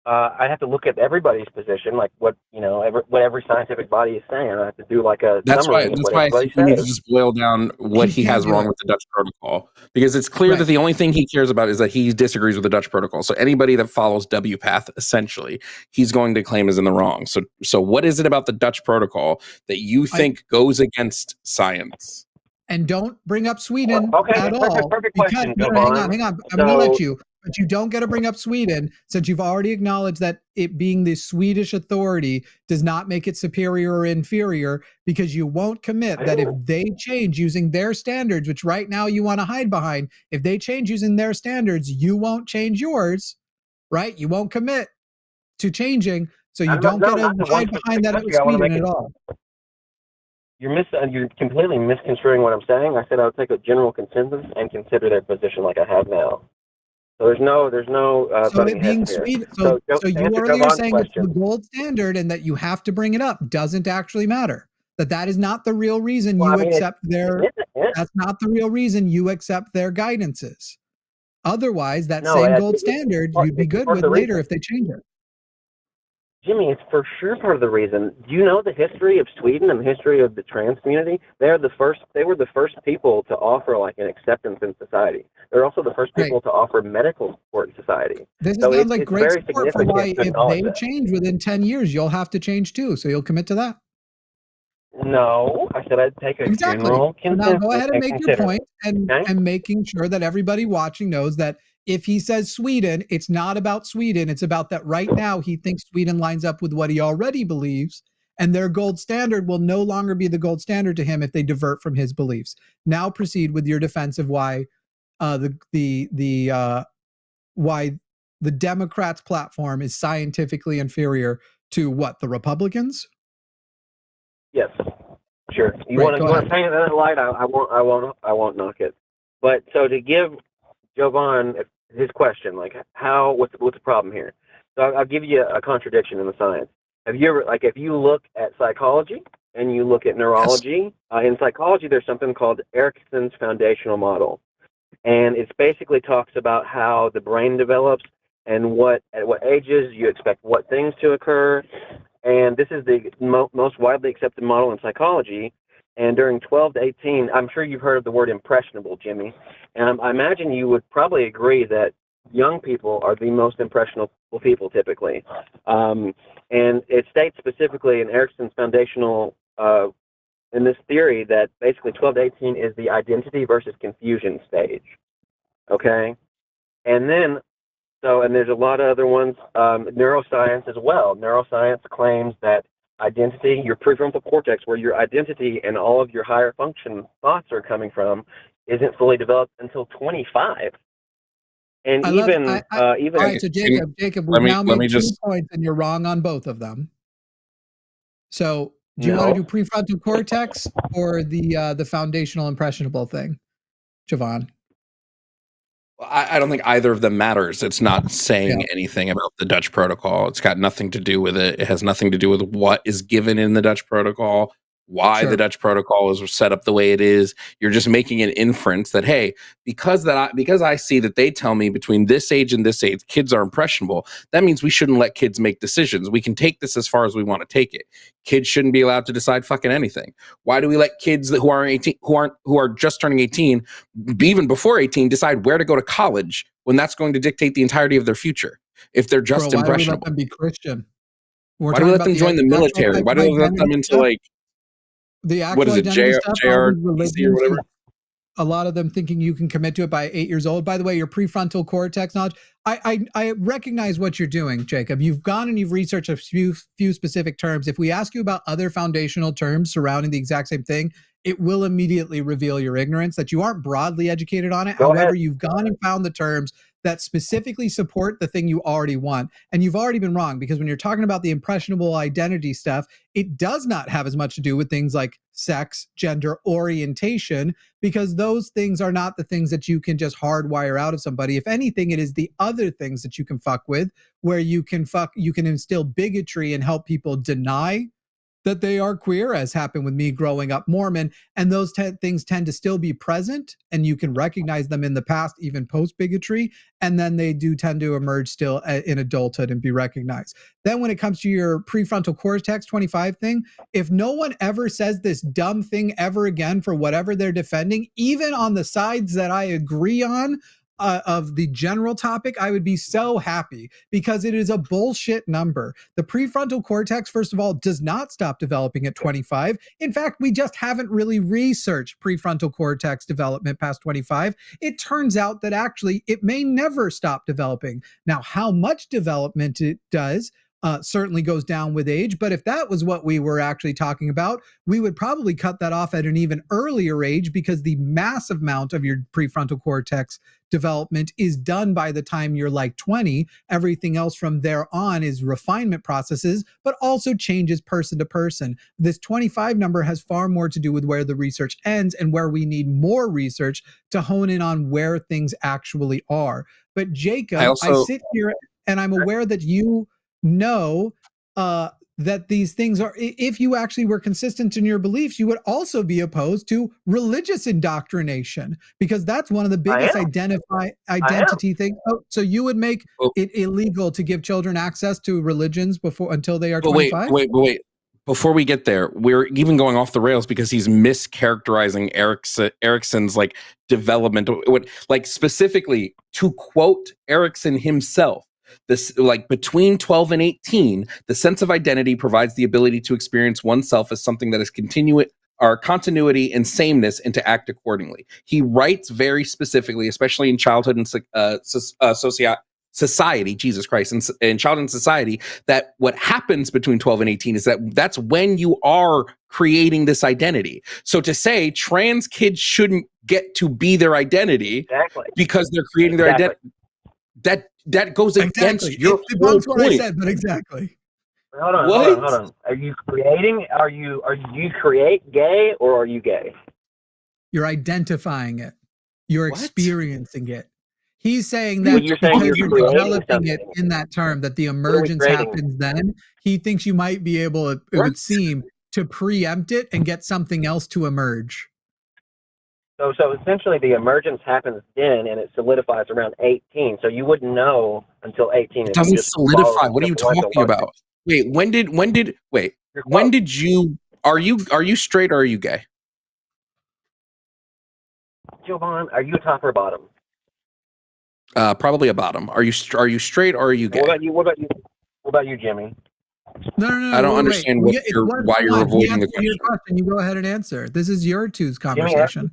I have to look at everybody's position, like what every scientific body is saying. I have to do like a summary. That's why I think we need to just boil down what he has wrong with the Dutch protocol, because it's clear that the only thing he cares about is that he disagrees with the Dutch protocol. So anybody that follows WPATH, essentially, he's going to claim is in the wrong. So what is it about the Dutch protocol that you think goes against science? And don't bring up Sweden at all. Perfect question. Hang on. I'm going to let you. But you don't get to bring up Sweden since you've already acknowledged that it being the Swedish authority does not make it superior or inferior, because you won't commit that if they change using their standards, which right now you want to hide behind, if they change using their standards, you won't change yours, right? You won't commit to changing. So you don't get to hide behind that it was Sweden at all. You're completely misconstruing what I'm saying. I said I would take a general consensus and consider their position like I have now. So there's no so it being Sweden. So you earlier saying it's the gold standard and that you have to bring it up doesn't actually matter. That is not the real reason accept their. That's not the real reason you accept their guidances. Otherwise, that same gold standard you'd be good with later if they change it. Jimmy, it's for sure part of the reason. Do you know the history of Sweden and the history of the trans community? They were the first people to offer like an acceptance in society. They're also the first people to offer medical support in society. This sounds like great support for why if they change within 10 years, you'll have to change too. So you'll commit to that. No, I said I'd take a general consensus. Now go ahead and make your point and making sure that everybody watching knows that if he says Sweden, it's not about Sweden. It's about that right now he thinks Sweden lines up with what he already believes, and their gold standard will no longer be the gold standard to him if they divert from his beliefs. Now proceed with your defense of why why the Democrats' platform is scientifically inferior to what, the Republicans? Yes, sure. You want to paint it in that light? I won't knock it. But so to give Jovan his question, like what's the problem here? So I'll give you a contradiction in the science. Have you ever, like, if you look at psychology and you look at neurology, in psychology there's something called Erikson's foundational model, and it basically talks about how the brain develops and at what ages you expect what things to occur. And this is the most widely accepted model in psychology. And during 12 to 18, I'm sure you've heard of the word impressionable, Jimmy. And I imagine you would probably agree that young people are the most impressionable people typically. And it states specifically in Erikson's foundational, in this theory, that basically 12 to 18 is the identity versus confusion stage. Okay? And then, and there's a lot of other ones, neuroscience as well. Neuroscience claims that identity, your prefrontal cortex, where your identity and all of your higher function thoughts are coming from, isn't fully developed until 25. And all right, so Jacob, we've now made 2 points and you're wrong on both of them. So do you want to do prefrontal cortex or the foundational impressionable thing, Jovan? I don't think either of them matters. It's not saying anything about the Dutch protocol. It's got nothing to do with it. It has nothing to do with what is given in the Dutch protocol, why the Dutch protocol is set up the way it is. You're just making an inference that, hey, because I see that they tell me between this age and this age, kids are impressionable. That means we shouldn't let kids make decisions. We can take this as far as we want to take it. Kids shouldn't be allowed to decide fucking anything. Why do we let kids who are 18, who are just turning 18, even before 18, decide where to go to college when that's going to dictate the entirety of their future? If they're just impressionable, why do we let them be Christian? Why do we let them join the military? Why do we let them into like? The actual identity stuff, or whatever. A lot of them thinking you can commit to it by 8 years old. By the way, your prefrontal cortex knowledge, I recognize what you're doing, Jacob. You've gone and you've researched a few specific terms. If we ask you about other foundational terms surrounding the exact same thing, it will immediately reveal your ignorance, that you aren't broadly educated on it. However, you've gone and found the terms that specifically support the thing you already want. And you've already been wrong, because when you're talking about the impressionable identity stuff, it does not have as much to do with things like sex, gender, orientation, because those things are not the things that you can just hardwire out of somebody. If anything, it is the other things that you can fuck with, where you can instill bigotry and help people deny that they are queer, as happened with me growing up Mormon, and those things tend to still be present, and you can recognize them in the past, even post-bigotry, and then they do tend to emerge still in adulthood and be recognized. Then when it comes to your prefrontal cortex 25 thing, if no one ever says this dumb thing ever again for whatever they're defending, even on the sides that I agree on, of the general topic, I would be so happy, because it is a bullshit number. The prefrontal cortex, first of all, does not stop developing at 25. In fact, we just haven't really researched prefrontal cortex development past 25. It turns out that actually it may never stop developing. Now, how much development it does, certainly goes down with age. But if that was what we were actually talking about, we would probably cut that off at an even earlier age, because the massive amount of your prefrontal cortex development is done by the time you're like 20. Everything else from there on is refinement processes, but also changes person to person. This 25 number has far more to do with where the research ends and where we need more research to hone in on where things actually are. But Jacob, I sit here and I'm aware that you know that these things are, if you actually were consistent in your beliefs, you would also be opposed to religious indoctrination, because that's one of the biggest identity things. Oh, so you would make it illegal to give children access to religions until they are 25? Wait. Before we get there, we're even going off the rails because he's mischaracterizing Erikson's like development. Like specifically, to quote Erikson himself, this, like, between 12 and 18, the sense of identity provides the ability to experience oneself as something that is continuity and sameness, and to act accordingly. He writes very specifically, especially in childhood and society, Jesus Christ, in childhood and society, that what happens between 12 and 18 is that's when you are creating this identity. So to say trans kids shouldn't get to be their identity because they're creating their identity, that goes against your debunks what I said, but exactly. Hold on. Are you create gay, or are you gay? You're identifying it. You're experiencing it. He's saying that you're saying because you're developing it in that term, that the emergence happens then, he thinks you might be able, it would seem, to preempt it and get something else to emerge. So essentially the emergence happens then, and it solidifies around 18. So you wouldn't know until 18. It doesn't solidify. What are you talking about? Wait, when did you, are you straight or are you gay? Jovan, are you a top or a bottom? Probably a bottom. Are you straight or are you gay? What about you, Jimmy? No. I don't understand why you're avoiding the question. Your question. You go ahead and answer. This is your two's conversation.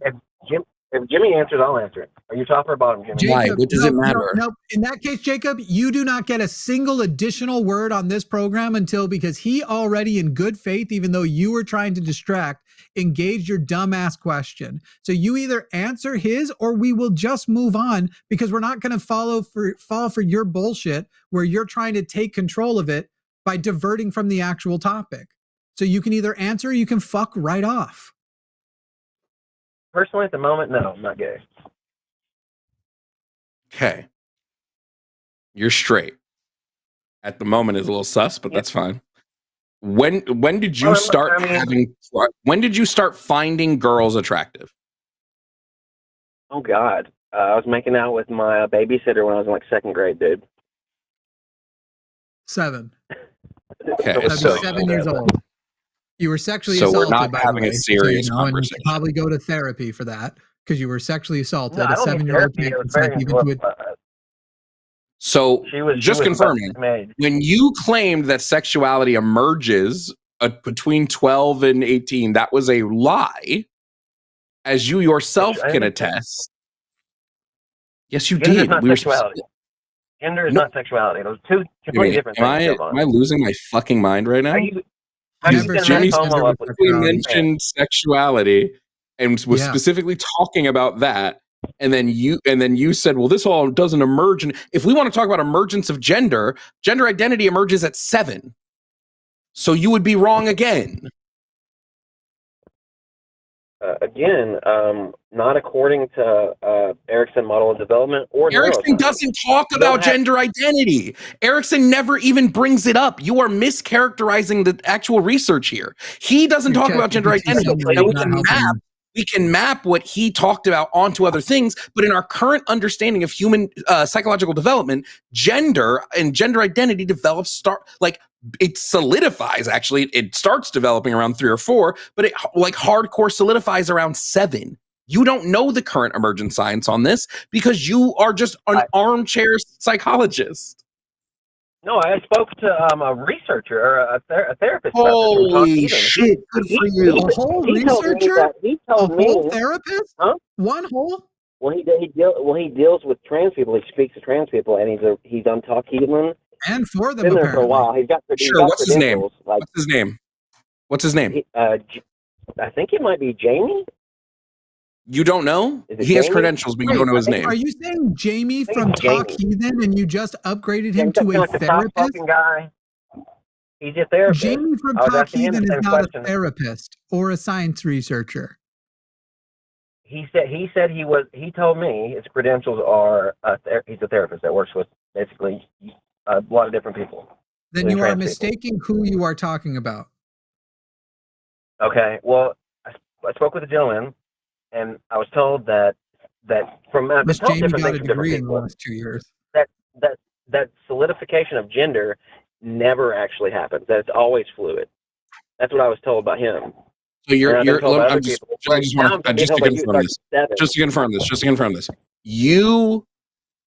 If Jimmy answers, I'll answer it. Are you top or bottom, Jimmy? Jacob, why? What does it matter? No. In that case, Jacob, you do not get a single additional word on this program because he already, in good faith, even though you were trying to distract, engaged your dumbass question. So you either answer his, or we will just move on, because we're not going to fall for your bullshit where you're trying to take control of it by diverting from the actual topic. So you can either answer or you can fuck right off. Personally, at the moment, no, I'm not gay. Okay. You're straight. At the moment is a little sus, but that's fine. When did you start when did you start finding girls attractive? Oh God. I was making out with my babysitter when I was in like second grade, dude. 7. Okay. So 7 years old. You were sexually assaulted. We're not having a serious conversation. And you should probably go to therapy for that, because you were sexually assaulted. No, a 7-year-old So just confirming, when you claimed that sexuality emerges between 12 and 18, that was a lie, as you yourself can attest. Yes, you did. Gender is not sexuality. Those two completely different things. Am I losing my fucking mind right now? Jimmy mentioned sexuality and was specifically talking about that, and then you said, well, this all doesn't emerge. And if we want to talk about emergence of gender identity emerges at 7. So you would be wrong again. Not according to Erikson model of development or Erikson doesn't talk about gender identity. Erikson never even brings it up. You are mischaracterizing the actual research here. He doesn't talk about gender identity. We can map what he talked about onto other things, but in our current understanding of human psychological development, gender and gender identity develops it solidifies. Actually, it starts developing around 3 or 4, but it like hardcore solidifies around 7. You don't know the current emergent science on this because you are just an armchair psychologist. No, I spoke to a researcher or a therapist. Holy shit! Good for you. A whole researcher? A whole therapist? Huh? One whole? Well, he deals with trans people. He speaks to trans people, and he's on Talk Heathen. And for them, been there for a apparently. while. He's got Sure. What's his name? credentials. Like, What's his name? What's his name? I think it might be Jamie. You don't know? Is it He has Jamie? credentials, but you Wait, don't know his name. Are you saying Jamie think from it's Talk Jamie. Heathen and you just upgraded Yeah, him he's to kinda a like the therapist? soft-spoken guy. He's a therapist. Jamie from I was Talk asking him the Heathen is same not question. a therapist or a science researcher. He said he was. He told me his credentials are he's a therapist that works with basically a lot of different people. Then you are trans people. mistaking who you are talking about. Okay. Well, I spoke with a gentleman, and I was told that from I've been Miss told Jamie different got things a from different degree in the people. last 2 years. That solidification of gender never actually happens. That it's always fluid. That's what I was told by him. So And I've been told by other I'm just, people. I just want to, Now I'm being just to told by you, confirm this, just to confirm this. You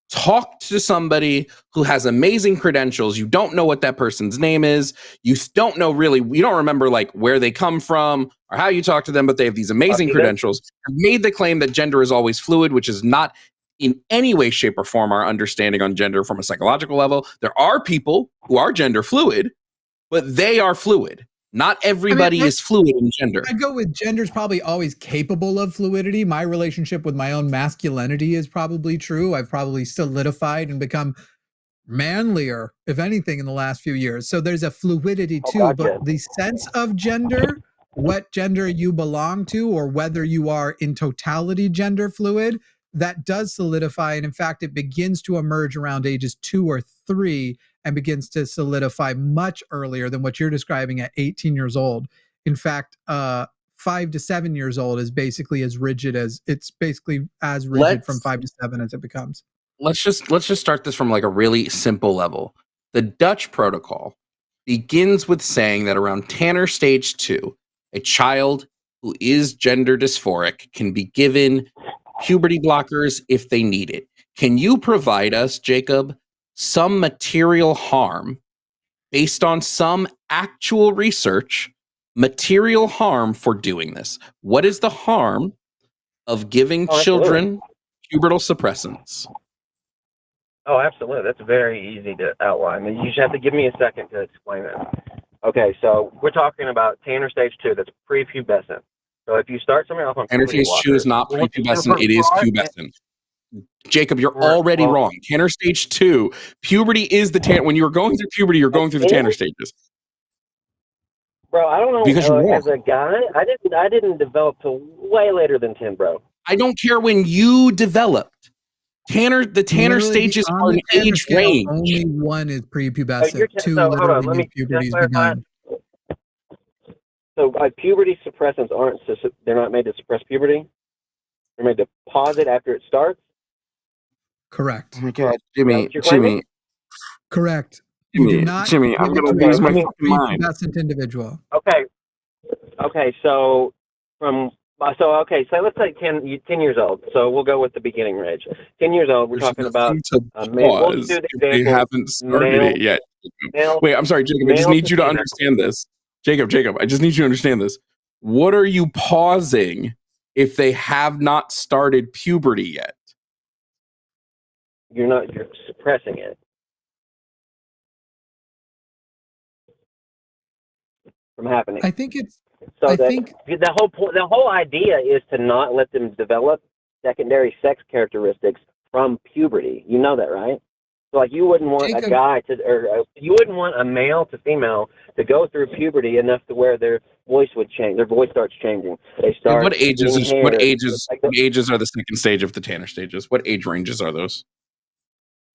talked to somebody who has amazing credentials. You don't know what that person's name is. You don't know really, you don't remember like where they come from or how you talk to them, but they have these amazing credentials. Have made the claim that gender is always fluid, which is not in any way, shape, or form our understanding on gender from a psychological level. There are people who are gender fluid, but they are fluid. Not everybody is fluid in gender. I go with gender's probably always capable of fluidity. My relationship with my own masculinity is probably true. I've probably solidified and become manlier, if anything, in the last few years. So there's a fluidity too, but the sense of gender, what gender you belong to, or whether you are in totality gender fluid, that does solidify. And in fact, it begins to emerge around ages 2 or 3 and begins to solidify much earlier than what you're describing at 18 years old. In fact, 5 to 7 years old is basically as rigid as from 5 to 7 as it becomes. Let's just start this from like a really simple level. The Dutch protocol begins with saying that around Tanner stage 2, a child who is gender dysphoric can be given puberty blockers if they need it. Can you provide us, Jacob, some material harm based on some actual research, material harm for doing this? What is the harm of giving children pubertal suppressants? Oh, absolutely. That's very easy to outline. You just have to give me a second to explain it. Okay, so we're talking about Tanner stage 2. That's prepubescent. So if you start somebody off on Tanner stage 2 is not prepubescent. It is pubescent. Jacob, you're already wrong. Tanner stage 2, puberty is the Tanner. When you were going through puberty, you're going through the Tanner stages. Bro, I don't know. Because you're wrong. As a guy, I didn't develop till way later than 10, bro. I don't care when you developed. The Tanner stages are an age range. Only one is prepubescent. Two hold on, literally puberty has begun. So puberty suppressants they're not made to suppress puberty? They're made to pause it after it starts? Correct. Oh my God, Jimmy. Correct. Jimmy, I'm going to lose my fucking mind. Prepubescent individual. Okay, so let's say 10 years old. So we'll go with the beginning range. 10 years old, we're talking about we'll they haven't started it yet. Wait, I'm sorry, Jacob. I just need you to understand this. Jacob, I just need you to understand this. What are you pausing if they have not started puberty yet? You're suppressing it. From happening. I think it's the whole idea is to not let them develop secondary sex characteristics from puberty. You know that, right? So like you wouldn't want you wouldn't want a male to female to go through puberty enough to where their voice would change. Their voice starts changing. They start. What ages are the second stage of the Tanner stages? What age ranges are those?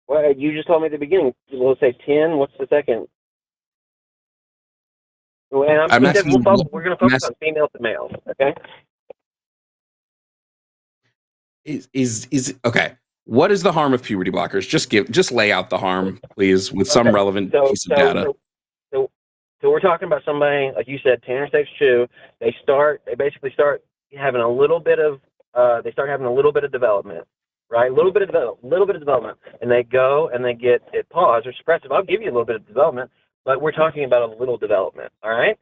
Well, you just told me at the beginning. We'll say 10. What's the second? And we're going to focus on female to male. Okay. Is okay. What is the harm of puberty blockers? Just lay out the harm, please, with some relevant piece of data. So we're talking about somebody, like you said, Tanner stage 2. They basically start having a little bit of development, right? A little bit of development, and they go and they get it paused or suppressive. I'll give you a little bit of development, but we're talking about a little development. All right.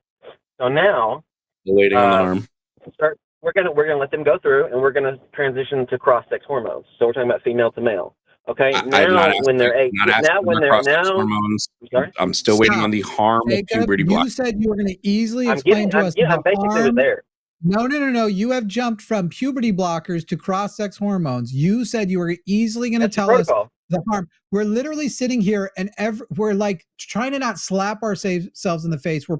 So now, waiting on the harm. We're gonna let them go through, and we're gonna transition to cross-sex hormones. So we're talking about female to male. Okay, I'm now not when they're asking, eight, not asking now when about they're cross-sex now, hormones. I'm sorry, I'm still waiting on Stop. the harm of Jacob, puberty block. you said you were going to easily explain to us I'm the basically harm. there. No. You have jumped from puberty blockers to cross-sex hormones. You said you were easily going to That's the tell us protocol. the harm. We're literally sitting here and we're like trying to not slap ourselves in the face. We're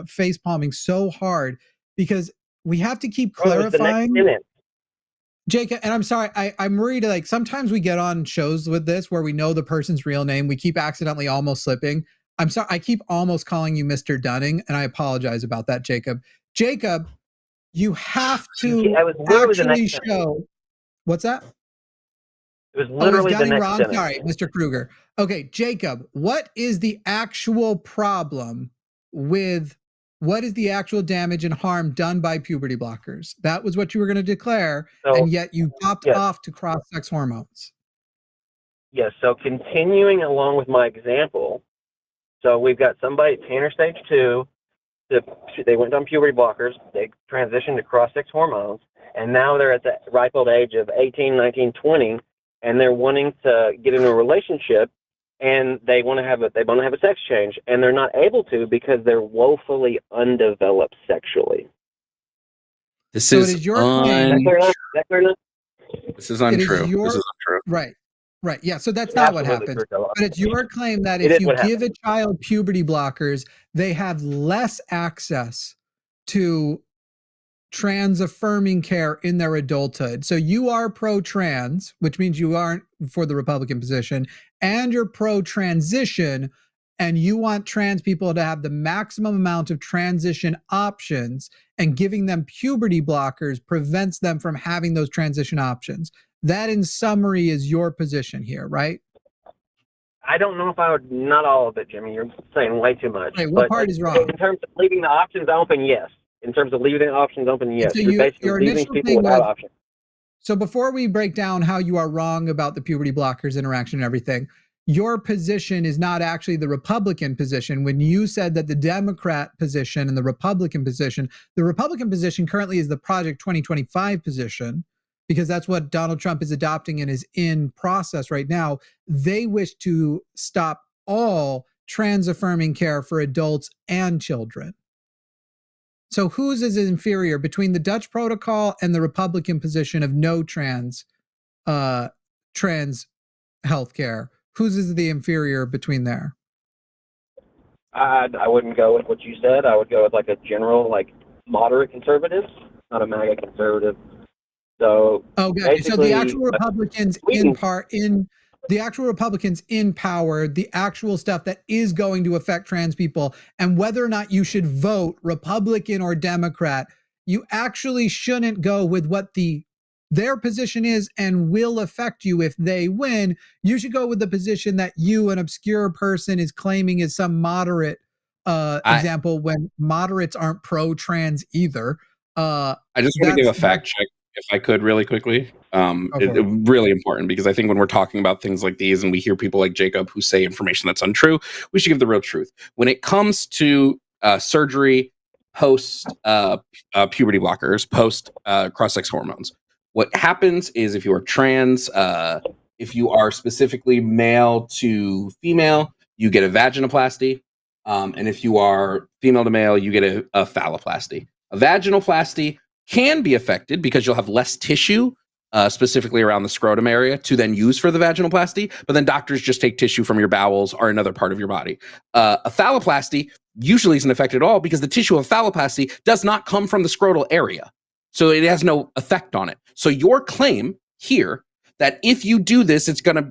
face palming so hard because we have to keep Bro, it was the next clarifying. sentence. Jacob, and I'm sorry, I'm worried. Like sometimes we get on shows with this where we know the person's real name. We keep accidentally almost slipping. I'm sorry, I keep almost calling you Mr. Dunning, and I apologize about that, Jacob. Jacob, you have to I was literally the actually next sentence. show. What's that? It was Oh, is literally the Dunning next wrong? sentence. Sorry, Mr. Kruger. Okay, Jacob, what is the actual problem with what is the actual damage and harm done by puberty blockers? That was what you were going to declare, So, and yet you popped yes. off to cross-sex hormones. Yes, so continuing along with my example, so we've got somebody at Tanner stage 2, they went on puberty blockers, they transitioned to cross-sex hormones, and now they're at the ripe old age of 18, 19, 20, and they're wanting to get into a relationship, and they want to have a sex change, and they're not able to because they're woefully undeveloped sexually. This So it is is your claim. Is that clear enough? This is untrue. This is untrue. Right. Yeah. So that's not what Absolutely happens. true. But it's your claim that It if is you what give a child puberty blockers, they have less access to trans affirming care in their adulthood. So you are pro-trans, which means you aren't for the Republican position, and you're pro-transition, and you want trans people to have the maximum amount of transition options, and giving them puberty blockers prevents them from having those transition options. That, in summary, is your position here, right? I don't know if I would, not all of it, Jimmy. You're saying way too much. Right, what part is wrong? In terms of leaving the options open, yes. In terms of leaving the options open, yes. So You're basically your leaving initial people thing without was, options. so before we break down how you are wrong about the puberty blockers interaction and everything, your position is not actually the Republican position. When you said that the Democrat position and the Republican position currently is the Project 2025 position, because that's what Donald Trump is adopting and is in process right now. They wish to stop all trans affirming care for adults and children. So whose is inferior between the Dutch protocol and the Republican position of no trans healthcare? Whose is the inferior between there? I wouldn't go with what you said. I would go with like a general, like moderate conservative, not a MAGA conservative. So okay, so the actual Republicans the actual Republicans in power, the actual stuff that is going to affect trans people, and whether or not you should vote Republican or Democrat, you actually shouldn't go with what their position is and will affect you if they win. You should go with the position that you, an obscure person, is claiming is some moderate example, when moderates aren't pro-trans either. I just want to give a fact check, if I could, really quickly. Really important, because I think when we're talking about things like these and we hear people like Jacob who say information that's untrue, we should give the real truth. When it comes to surgery, post puberty blockers, post cross-sex hormones, what happens is if you are trans, if you are specifically male to female, you get a vaginoplasty. And if you are female to male, you get a phalloplasty. A vaginoplasty can be affected because you'll have less tissue, specifically around the scrotum area, to then use for the vaginoplasty. But then doctors just take tissue from your bowels or another part of your body. A phalloplasty usually isn't affected at all because the tissue of phalloplasty does not come from the scrotal area. So it has no effect on it. So your claim here that if you do this, it's gonna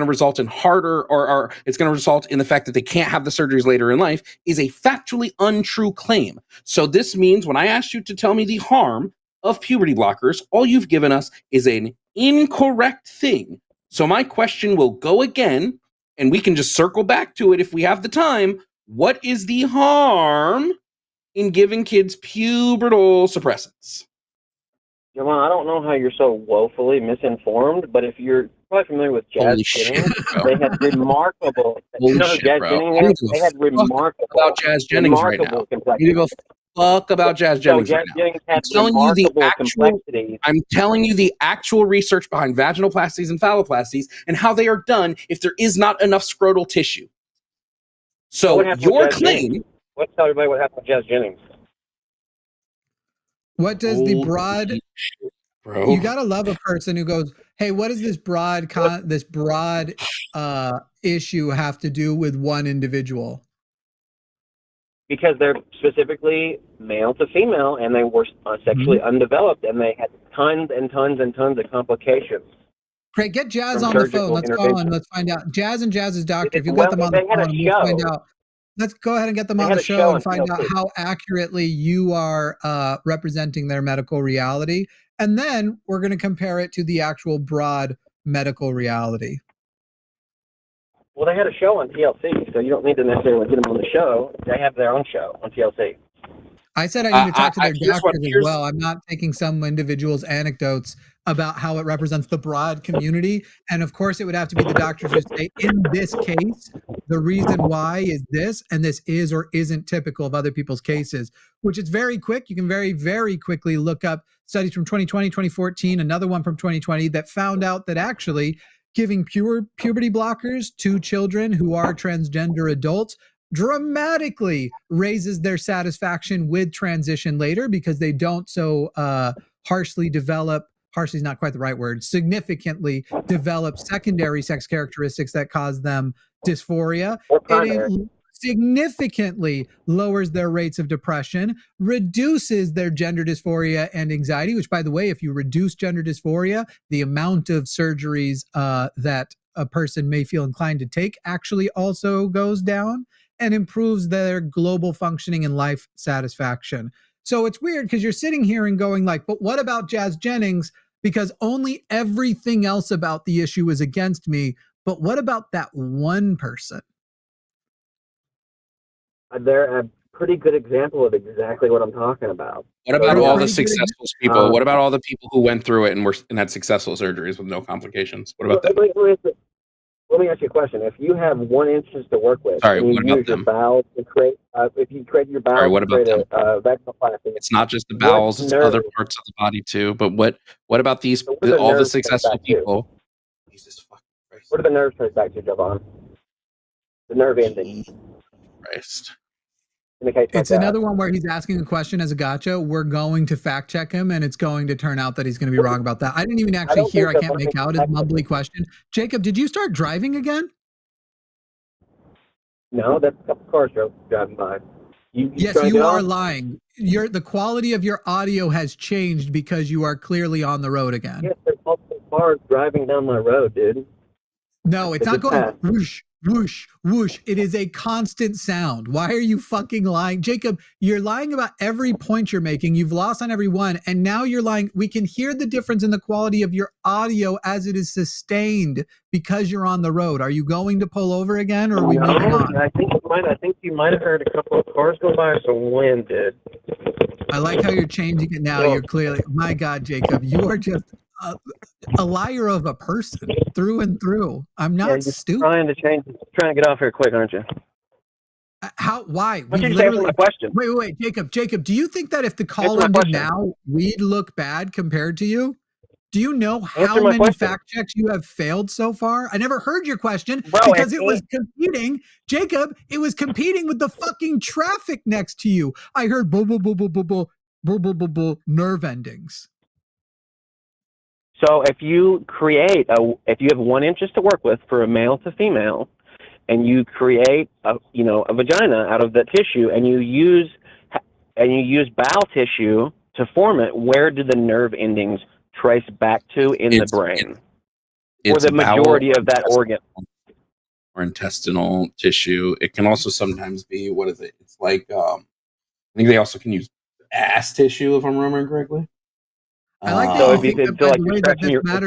result in harder, or it's gonna result in the fact that they can't have the surgeries later in life, is a factually untrue claim. So this means when I asked you to tell me the harm of puberty blockers, all you've given us is an incorrect thing. So my question will go again, and we can just circle back to it if we have the time. What is the harm in giving kids pubertal suppressants? Jovan, I don't know how you're so woefully misinformed, but if you're probably familiar with Jazz Jennings, they had remarkable. Holy shit, Jazz bro. Jennings, they had remarkable about Jazz Jennings right now. complexion. You need to go fuck about Jazz So Jennings right Jazz now. Jennings has I'm complexity. I'm telling you the actual research behind vaginoplasties and phalloplasties and how they are done if there is not enough scrotal tissue. So what happened your with Jazz Jennings? claim. Let's tell everybody what happened with Jazz Jennings. What does the broad? Shit, bro. You gotta love a person who goes, "Hey, what does this broad issue have to do with one individual?" Because they're specifically male to female, and they were sexually undeveloped, and they had tons and tons and tons of complications. Craig, get Jazz From on the phone. surgical Let's call him. Let's find out. Jazz and Jazz's doctor. If you Well, get them on they the had a phone, we'll find show. out. Let's go ahead and get them They on had the a show show and on find out TLC. how accurately you are representing their medical reality. And then we're going to compare it to the actual broad medical reality. Well, they had a show on TLC, so you don't need to necessarily get them on the show. They have their own show on TLC. I said I need to talk to their here's doctors as well. I'm not taking some individual's anecdotes about how it represents the broad community. And of course, it would have to be the doctors who say, in this case, the reason why is this, and this is or isn't typical of other people's cases, which is very quick. You can very, very quickly look up studies from 2020, 2014, another one from 2020 that found out that actually giving puberty blockers to children who are transgender adults dramatically raises their satisfaction with transition later because they don't so harshly is not quite the right word, significantly develop secondary sex characteristics that cause them dysphoria. It significantly lowers their rates of depression, reduces their gender dysphoria and anxiety, which, by the way, if you reduce gender dysphoria, the amount of surgeries that a person may feel inclined to take actually also goes down, and improves their global functioning and life satisfaction. So it's weird because you're sitting here and going like, but what about Jazz Jennings? Because only everything else about the issue is against me. But what about that one person? They're a pretty good example of exactly what I'm talking about. What about all the successful people? What about all the people who went through it and had successful surgeries with no complications? What about them? Let me ask you a question. If you have 1 inches to work with, Sorry, and you what about use your them? bowels to create, if you create your bowels Sorry, what to about create them? a vaginoplasty, It's not just the bowels; it's other parts of the body too. But what about these? All the successful people. Jesus fucking Christ! What are the nerves traced back to, Jovan? The nerve endings. Christ. In a case like It's another one where he's asking a question as a gotcha. We're going to fact check him, and it's going to turn out that he's going to be wrong about that. I didn't even actually hear. I can't make out his mumbly question. Jacob, did you start driving again? No, that's a couple cars driving by. Yes, you are lying. The quality of your audio has changed because you are clearly on the road again. Yes, there's multiple cars driving down my road, dude. No, it's not going whoosh, whoosh, whoosh. It is a constant sound. Why are you fucking lying? Jacob, you're lying about every point you're making. You've lost on every one. And now you're lying. We can hear the difference in the quality of your audio as it is sustained because you're on the road. Are you going to pull over again or are we moving on? I think you might have heard a couple of cars go by or some wind, dude. I like how you're changing it now. You're clearly, my God, Jacob, you are just a liar of a person through and through. I'm not stupid. Trying to get off here quick, aren't you? Why? Why don't you just answer my question? Wait, Jacob, do you think that if the call ended now, we'd look bad compared to you? Do you know how many fact checks you have failed so far? I never heard your question because it was competing. Jacob, it was competing with the fucking traffic next to you. I heard nerve endings. So if you have 1 inch to work with for a male to female, and you create a vagina out of that tissue, and you use bowel tissue to form it, where do the nerve endings trace back to in the brain, or the majority of that organ, or intestinal tissue? It can also sometimes be It's like I think they also can use ass tissue if I'm remembering correctly. I like so if you feel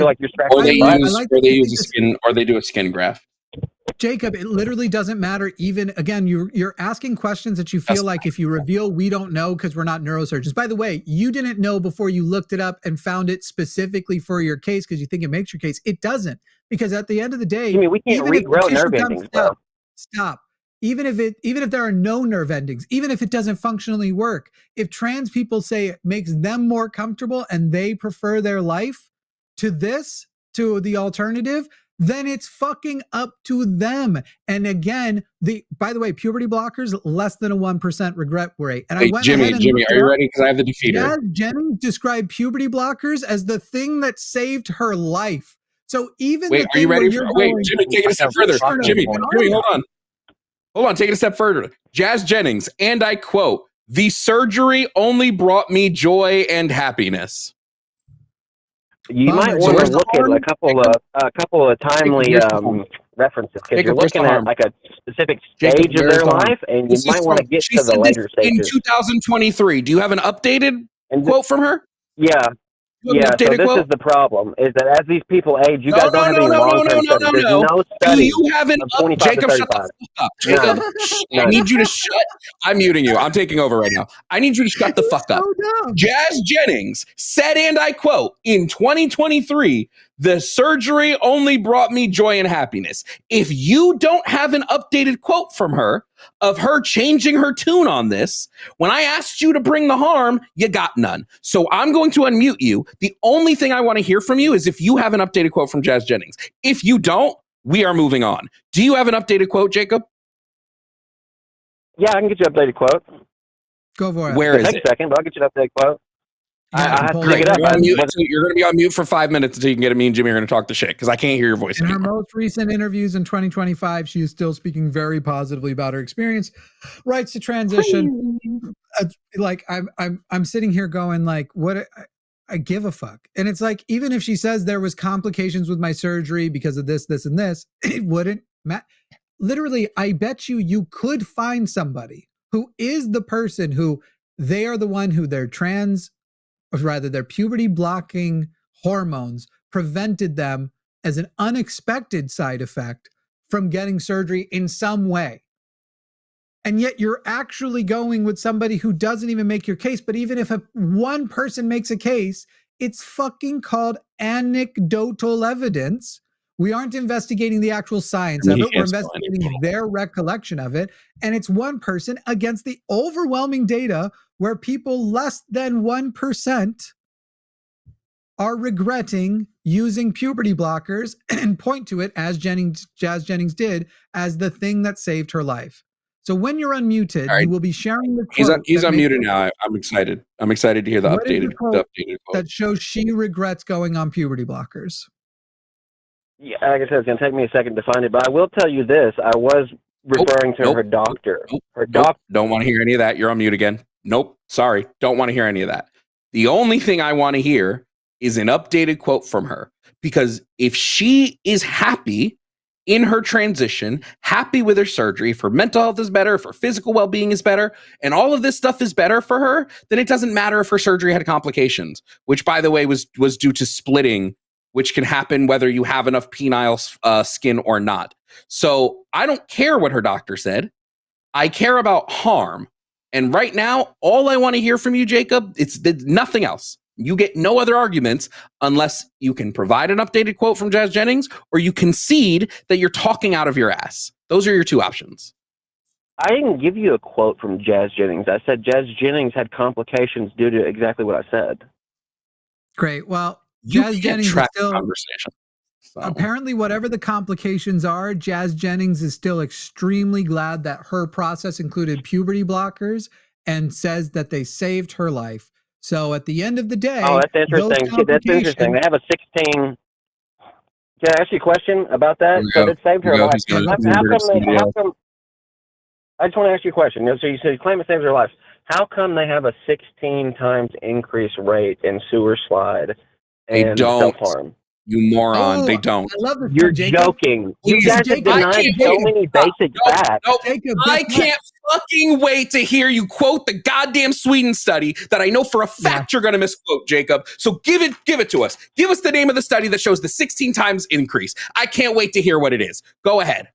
like you're scratching, or they do a skin graft. Jacob, it literally doesn't matter. Even again, you're asking questions that you feel like if you reveal, we don't know because we're not neurosurgeons. By the way, you didn't know before you looked it up and found it specifically for your case because you think it makes your case. It doesn't, because at the end of the day, we can't regrow nerve endings. Stop. even if there are no nerve endings, even if it doesn't functionally work, if trans people say it makes them more comfortable and they prefer their life to the alternative, then it's fucking up to them. And again, by the way, puberty blockers, less than a 1% regret rate. And Wait, I went Jimmy, ahead and are you ready? Because I have the defeater. Jazz Jennings described puberty blockers as the thing that saved her life. So even wait, are you ready? Jimmy, take it a step further. Jimmy, hold on. Hold on, take it a step further. Jazz Jennings, and I quote, "The surgery only brought me joy and happiness." You might want to look at a couple of timely references, because you're looking at like a specific stage of their life, and you might want to get to the later stages. In 2023, do you have an updated quote from her? Yeah. Yeah, so this is the problem, is that as these people age, you guys don't have any long-term studies. There's no study. You haven't Jacob, shut the fuck up. Jacob, I need you to shut. I'm muting you. I'm taking over right now. I need you to shut the fuck up. Jazz Jennings said, and I quote, "In 2023, the surgery only brought me joy and happiness." If you don't have an updated quote from her of her changing her tune on this, when I asked you to bring the harm, you got none. So I'm going to unmute you. The only thing I want to hear from you is if you have an updated quote from Jazz Jennings. If you don't, we are moving on. Do you have an updated quote, Jacob? Yeah, I can get you an updated quote. Go for it. Where is it? Take a second, but I'll get you an updated quote. I have to Great. pick it up. You're going to be on mute for 5 minutes until you can get it. Me and Jimmy are going to talk the shit because I can't hear your voice In anymore. her most recent interviews in 2025, she is still speaking very positively about her experience. Rights to transition. Like I'm sitting here going like, what? I give a fuck. And it's like, even if she says there was complications with my surgery because of this, this, and this, it wouldn't matter. Literally, I bet you could find somebody who is the person who they are the one who their puberty blocking hormones prevented them as an unexpected side effect from getting surgery in some way. And yet you're actually going with somebody who doesn't even make your case. But even if one person makes a case, it's fucking called anecdotal evidence. We aren't investigating the actual science of it. We're investigating their recollection of it. And it's one person against the overwhelming data where people less than 1% are regretting using puberty blockers and point to it, as Jazz Jennings did, as the thing that saved her life. So when you're unmuted, you will be sharing the quote. He's unmuted now. I'm excited. I'm excited to hear the updated quote that shows she regrets going on puberty blockers. Yeah, like I said, it's going to take me a second to find it, but I will tell you this. I was referring to her doctor. Her doctor. Don't want to hear any of that. You're on mute again. Nope. Sorry. Don't want to hear any of that. The only thing I want to hear is an updated quote from her, because if she is happy in her transition, happy with her surgery, if her mental health is better, if her physical well-being is better, and all of this stuff is better for her, then it doesn't matter if her surgery had complications, which, by the way, was due to splitting, which can happen whether you have enough penile skin or not. So I don't care what her doctor said. I care about harm. And right now, all I want to hear from you, Jacob, it's nothing else. You get no other arguments unless you can provide an updated quote from Jazz Jennings or you concede that you're talking out of your ass. Those are your two options. I didn't give you a quote from Jazz Jennings. I said Jazz Jennings had complications due to exactly what I said. Great. Well, Jazz Jennings is still conversation. So. Apparently, whatever the complications are, Jazz Jennings is still extremely glad that her process included puberty blockers and says that they saved her life. So at the end of the day, that's interesting. That's interesting. They have a 16. Can I ask you a question about that? So it saved her life. How come? I just want to ask you a question. So you said you claim it saves her life. How come they have a 16 times increase rate in sewer slide and self-harm? You moron, they don't. I love this. You're joking. You guys have denied so many basic facts. I can't fucking wait to hear you quote the goddamn Sweden study that I know for a fact you're going to misquote, Jacob. So give it to us. Give us the name of the study that shows the 16 times increase. I can't wait to hear what it is. Go ahead.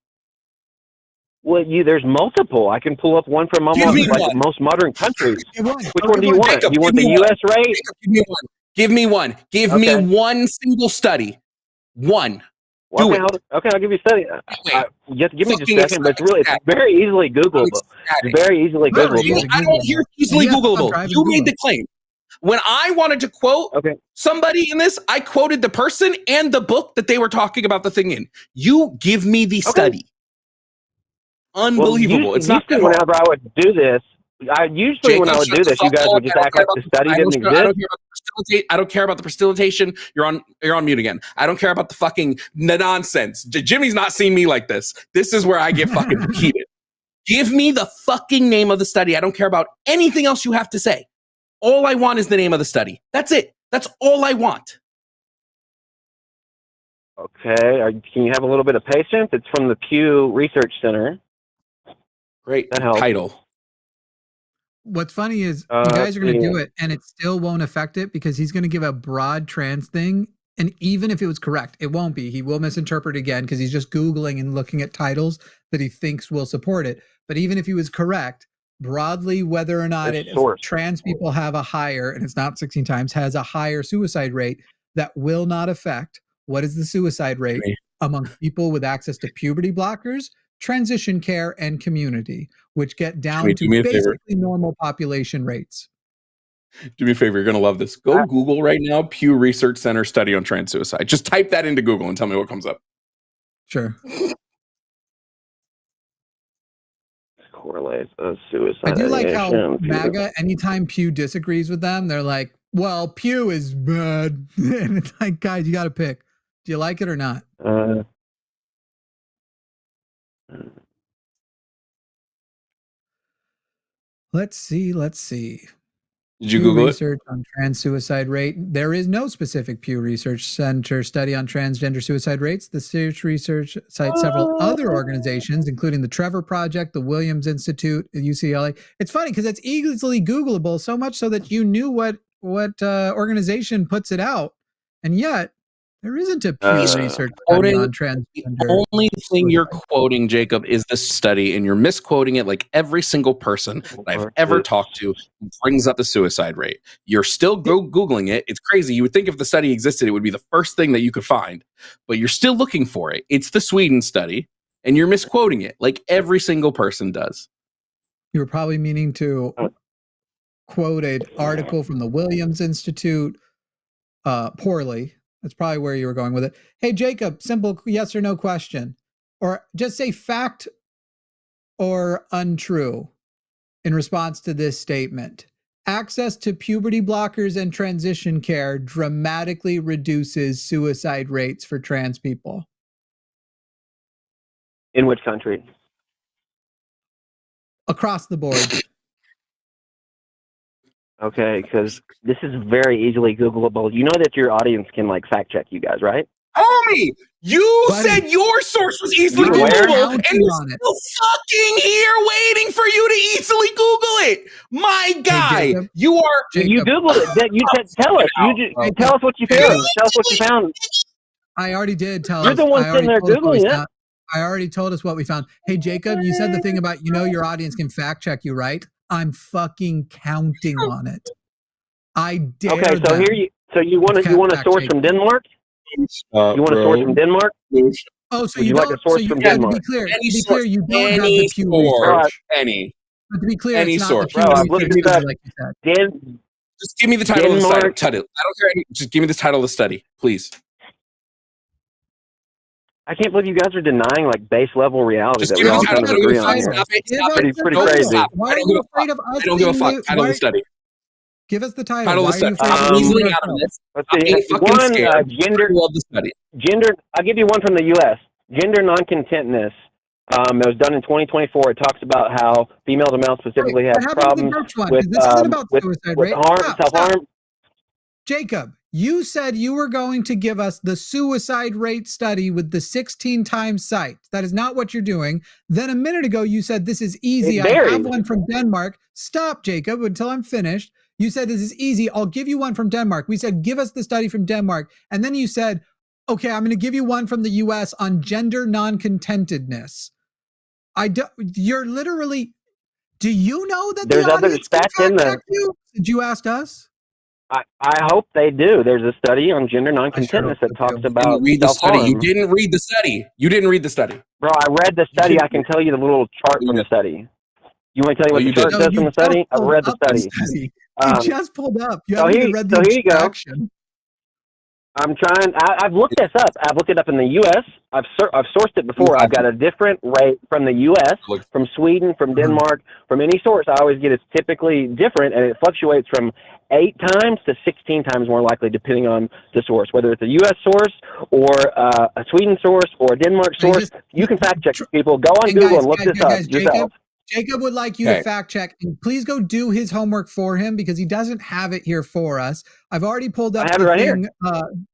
Well, there's multiple. I can pull up one from almost like most modern countries. Which one do you want? Jacob, you want the U.S. rate? Jacob, give me one. Give me one. Give me one single study. One. Well, Do okay, it. I'll give you a study. Wait, You have to give me just a fucking second, but ecstatic. it's very easily I'm Googleable. ecstatic. It's very easily Very Googleable. easy. I don't hear easily And yes, I'm Googleable. driving You made Google. the claim. When I wanted to quote Okay. somebody in this, I quoted the person and the book that they were talking about the thing in. You give me the study. Unbelievable. Well, It's not that usually hard. whenever I would do this, Jacob, when I would shut do the this, you fuck guys up. would just I don't act care like about the study didn't exist. I don't care about the precipitation. You're on mute again. I don't care about the fucking nonsense. Jimmy's not seeing me like this. This is where I get fucking heated. Give me the fucking name of the study. I don't care about anything else you have to say. All I want is the name of the study. That's it. That's all I want. Okay. Can you have a little bit of patience? It's from the Pew Research Center. Great That helps. title. What's funny is you guys are going to do it and it still won't affect it because he's going to give a broad trans thing. And even if it was correct, it won't be. He will misinterpret again because he's just Googling and looking at titles that he thinks will support it. But even if he was correct, broadly, whether or not trans people have a higher, and it's not 16 times, has a higher suicide rate, that will not affect what is the suicide rate among people with access to puberty blockers, transition care, and community, which get down to basically normal population rates. Do me a favor. You're going to love this. Go Google right now, Pew Research Center study on trans suicide. Just type that into Google and tell me what comes up. Sure. Correlates suicide. I do like how MAGA, anytime Pew disagrees with them, they're like, well, Pew is bad. And it's like, guys, you got to pick. Do you like it or not? Let's see. Did you Pew Google research on trans suicide rate. There is no specific Pew Research Center study on transgender suicide rates. The research cites several other organizations, including the Trevor Project, the Williams Institute, UCLA. It's funny because it's easily Googleable, so much so that you knew what organization puts it out, and yet there isn't a Pew Research study on transgender. The only thing you're quoting, Jacob, is this study, and you're misquoting it like every single person that I've ever talked to who brings up the suicide rate. You're still Googling it. It's crazy. You would think if the study existed, it would be the first thing that you could find, but you're still looking for it. It's the Sweden study, and you're misquoting it like every single person does. You were probably meaning to quote an article from the Williams Institute poorly. That's probably where you were going with it. Hey, Jacob, simple yes or no question. Or just say fact or untrue in response to this statement. Access to puberty blockers and transition care dramatically reduces suicide rates for trans people. In which country? Across the board. Okay, because this is very easily Googleable. You know that your audience can like fact check you guys, right? Homie, you said your source was easily Googleable, and you're still fucking here waiting for you to easily Google it. My guy, hey, Jacob, you are. You Googled it. You tell us. You tell us what you found. Tell us what you found. I already did tell us. You're the one sitting there Googling it. I already told us what we found. Hey, Jacob, you said the thing about, your audience can fact check you, right? I'm fucking counting on it. I dare. Okay, so you want a source from Denmark? You want a source from Denmark? Oh, so you like a source from Denmark? To be clear, you don't have the Pew Research. But to be clear, any it's not source. The Pew Research like you said. Just give me the title of the study. I don't care. Just give me the title of the study, please. I can't believe you guys are denying like base level reality just that we all kind of agree on. Pretty crazy. Why are you afraid of us? I don't give a fuck. Title of the study. Give us the title. Title of the study. I'm easily out of this. Let's see. One gender. I'll give you one from the U.S. Gender non-contentness. It was done in 2024. It talks about how females and males specifically have problems with self-harm. Jacob, you said you were going to give us the suicide rate study with the 16 times sites. That is not what you're doing. Then a minute ago, you said this is easy. I have one from Denmark. Stop, Jacob, until I'm finished. You said this is easy. I'll give you one from Denmark. We said, give us the study from Denmark. And then you said, okay, I'm going to give you one from the US on gender non-contentedness. You're literally, do you know that there's the other audience stats in there? Did you ask us? I hope they do. There's a study on gender non-contentness that talks about read the study. You self-harm. didn't read the study. You didn't read the study. Bro, I read the study. I can tell you the little chart from the study. You want me to tell you what the chart says from the study? I read the study. You just pulled up. You so haven't even read the here you go. abstraction. I'm trying. I've looked this up. I've looked it up in the U.S. I've sourced it before. I've got a different rate from the U.S., from Sweden, from Denmark, from any source. I always get it's typically different, and it fluctuates from 8 times to 16 times more likely, depending on the source, whether it's a U.S. source or a Sweden source or a Denmark source. You can fact check people. Go on Google and look this up yourself. Jacob would like you to fact check, and please go do his homework for him because he doesn't have it here for us. I've already pulled up the thing.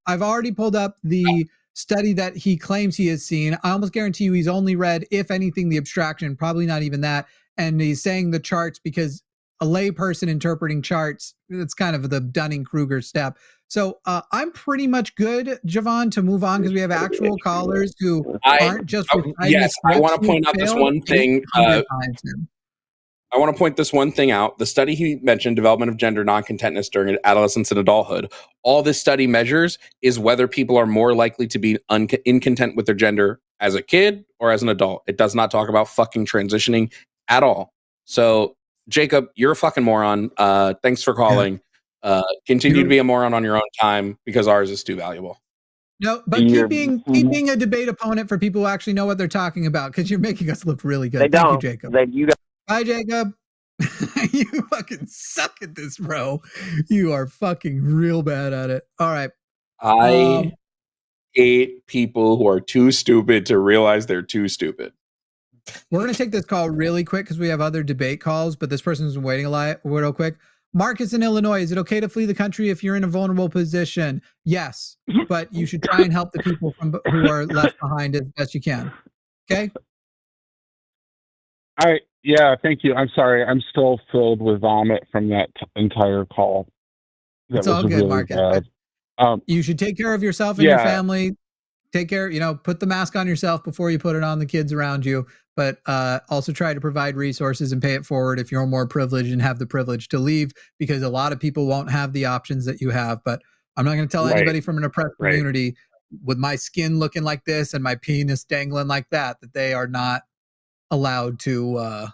I've already pulled up the study that he claims he has seen. I almost guarantee you he's only read, if anything, the abstraction, probably not even that. And he's saying the charts because a layperson interpreting charts, it's kind of the Dunning-Kruger step. So I'm pretty much good, Jovan, to move on because we have actual callers who aren't just yes, I want to point out this one thing. I want to point this one thing out. The study he mentioned, development of gender non-contentness during adolescence and adulthood, all this study measures is whether people are more likely to be incontent with their gender as a kid or as an adult. It does not talk about fucking transitioning at all. So, Jacob, you're a fucking moron. Thanks for calling. Continue to be a moron on your own time because ours is too valuable. No, but keep being a debate opponent for people who actually know what they're talking about because you're making us look really good. Thank you, Jacob. Bye, Jacob. You fucking suck at this, bro. You are fucking real bad at it. All right. I hate people who are too stupid to realize they're too stupid. We're going to take this call really quick because we have other debate calls, but this person's been waiting a lot real quick. Marcus in Illinois, is it okay to flee the country if you're in a vulnerable position? Yes, but you should try and help the people who are left behind as best you can. Okay? Yeah, thank you. I'm sorry. I'm still filled with vomit from that entire call. It's all good, really Marcus. You should take care of yourself and your family. Take care, put the mask on yourself before you put it on the kids around you, but also try to provide resources and pay it forward if you're more privileged and have the privilege to leave, because a lot of people won't have the options that you have. But I'm not going to tell anybody from an oppressed community with my skin looking like this and my penis dangling like that they are not allowed to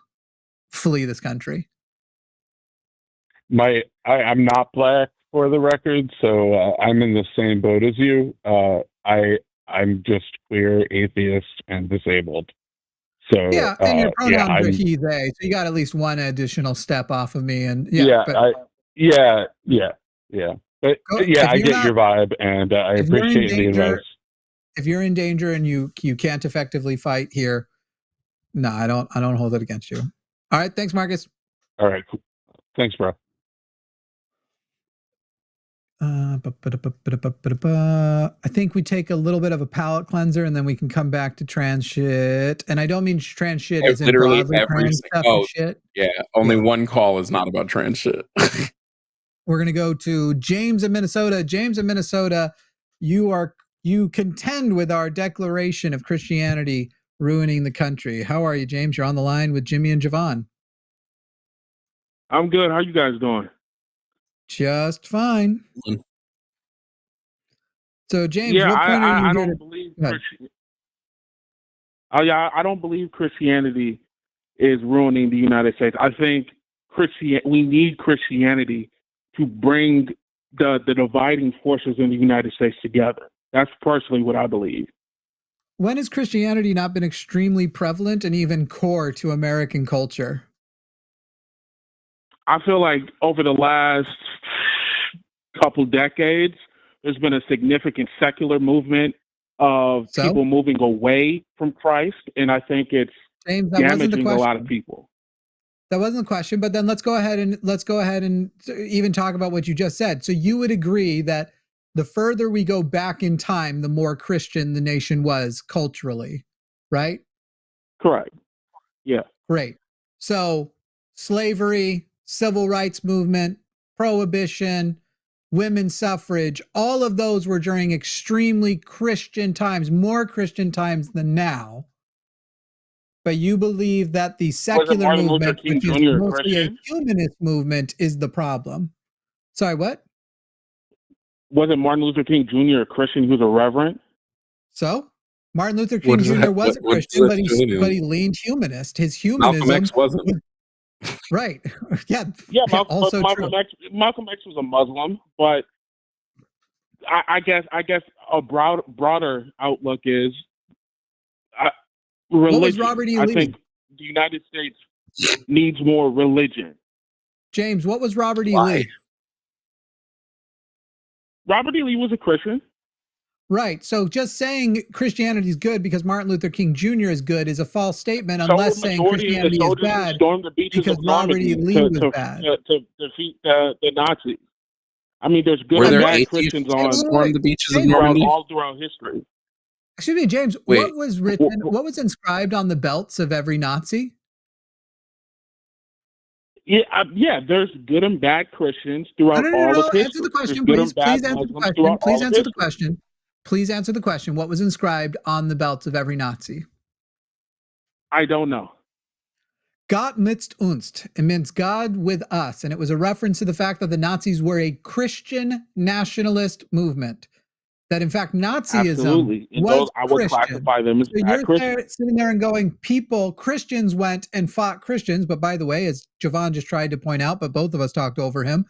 flee this country. I'm not black, for the record, so I'm in the same boat as you. I'm just queer, atheist, and disabled. So and your pronouns are he, they. So you got at least one additional step off of me, and But I get your vibe, and I appreciate the advice. If you're in danger and you can't effectively fight here, no, I don't hold it against you. All right, thanks, Marcus. All right, cool. Thanks, bro. I think we take a little bit of a palate cleanser and then we can come back to trans shit. And I don't mean trans shit as in literally every shit. Yeah, only one call is not about trans shit. We're gonna go to James in Minnesota. James in Minnesota, you contend with our declaration of Christianity ruining the country. How are you, James? You're on the line with Jimmy and Jovan. I'm good. How you guys doing? Just fine. So, James, what point are you I don't believe I don't believe Christianity is ruining the United States. I think we need Christianity to bring the dividing forces in the United States together. That's personally what I believe. When has Christianity not been extremely prevalent and even core to American culture? I feel like over the last couple decades, there's been a significant secular movement of people moving away from Christ, and I think it's damaging a lot of people. That wasn't the question, but then let's go ahead and even talk about what you just said. So you would agree that the further we go back in time, the more Christian the nation was culturally, right? Correct. Yeah. Great. So slavery, civil rights movement, prohibition, women's suffrage, all of those were during extremely Christian times, more Christian times than now. But you believe that the secular movement, which is mostly a humanist movement, is the problem. Sorry, what? wasn't Martin Luther King Jr. a Christian? He was a reverend. So Martin Luther What King does Jr. that- was a what does Christian, that do to him? but he leaned humanist. His Malcolm humanism, X wasn't. right? Yeah, Yeah, also true. Malcolm X was a Muslim, but I guess a broader outlook is religion. What was Robert E. I Lee? think the United States needs more religion. James, what was Robert E. Why? Lee? Robert E. Lee was a Christian. Right. So just saying Christianity is good because Martin Luther King Jr. is good is a false statement, unless saying Christianity is bad because Robert E. Lee was bad. To defeat the Nazis. I mean, there's good Were and there bad atheists Christians that stormed the beaches of throughout, Normandy? all throughout history. Excuse me, James. Wait. What was written? What was inscribed on the belts of every Nazi? Yeah, there's good and bad Christians throughout all of history. Answer the question, There's please. good and Please answer bad the Muslims question. throughout Please all of answer the history. question. Please answer the question. What was inscribed on the belts of every Nazi? I don't know. Gott mit uns. It means God with us. And it was a reference to the fact that the Nazis were a Christian nationalist movement. That in fact, Nazism Absolutely. And was those, I would Christian. classify them as So bad you're Christians. sitting there and going, Christians went and fought Christians. But by the way, as Jovan just tried to point out, but both of us talked over him,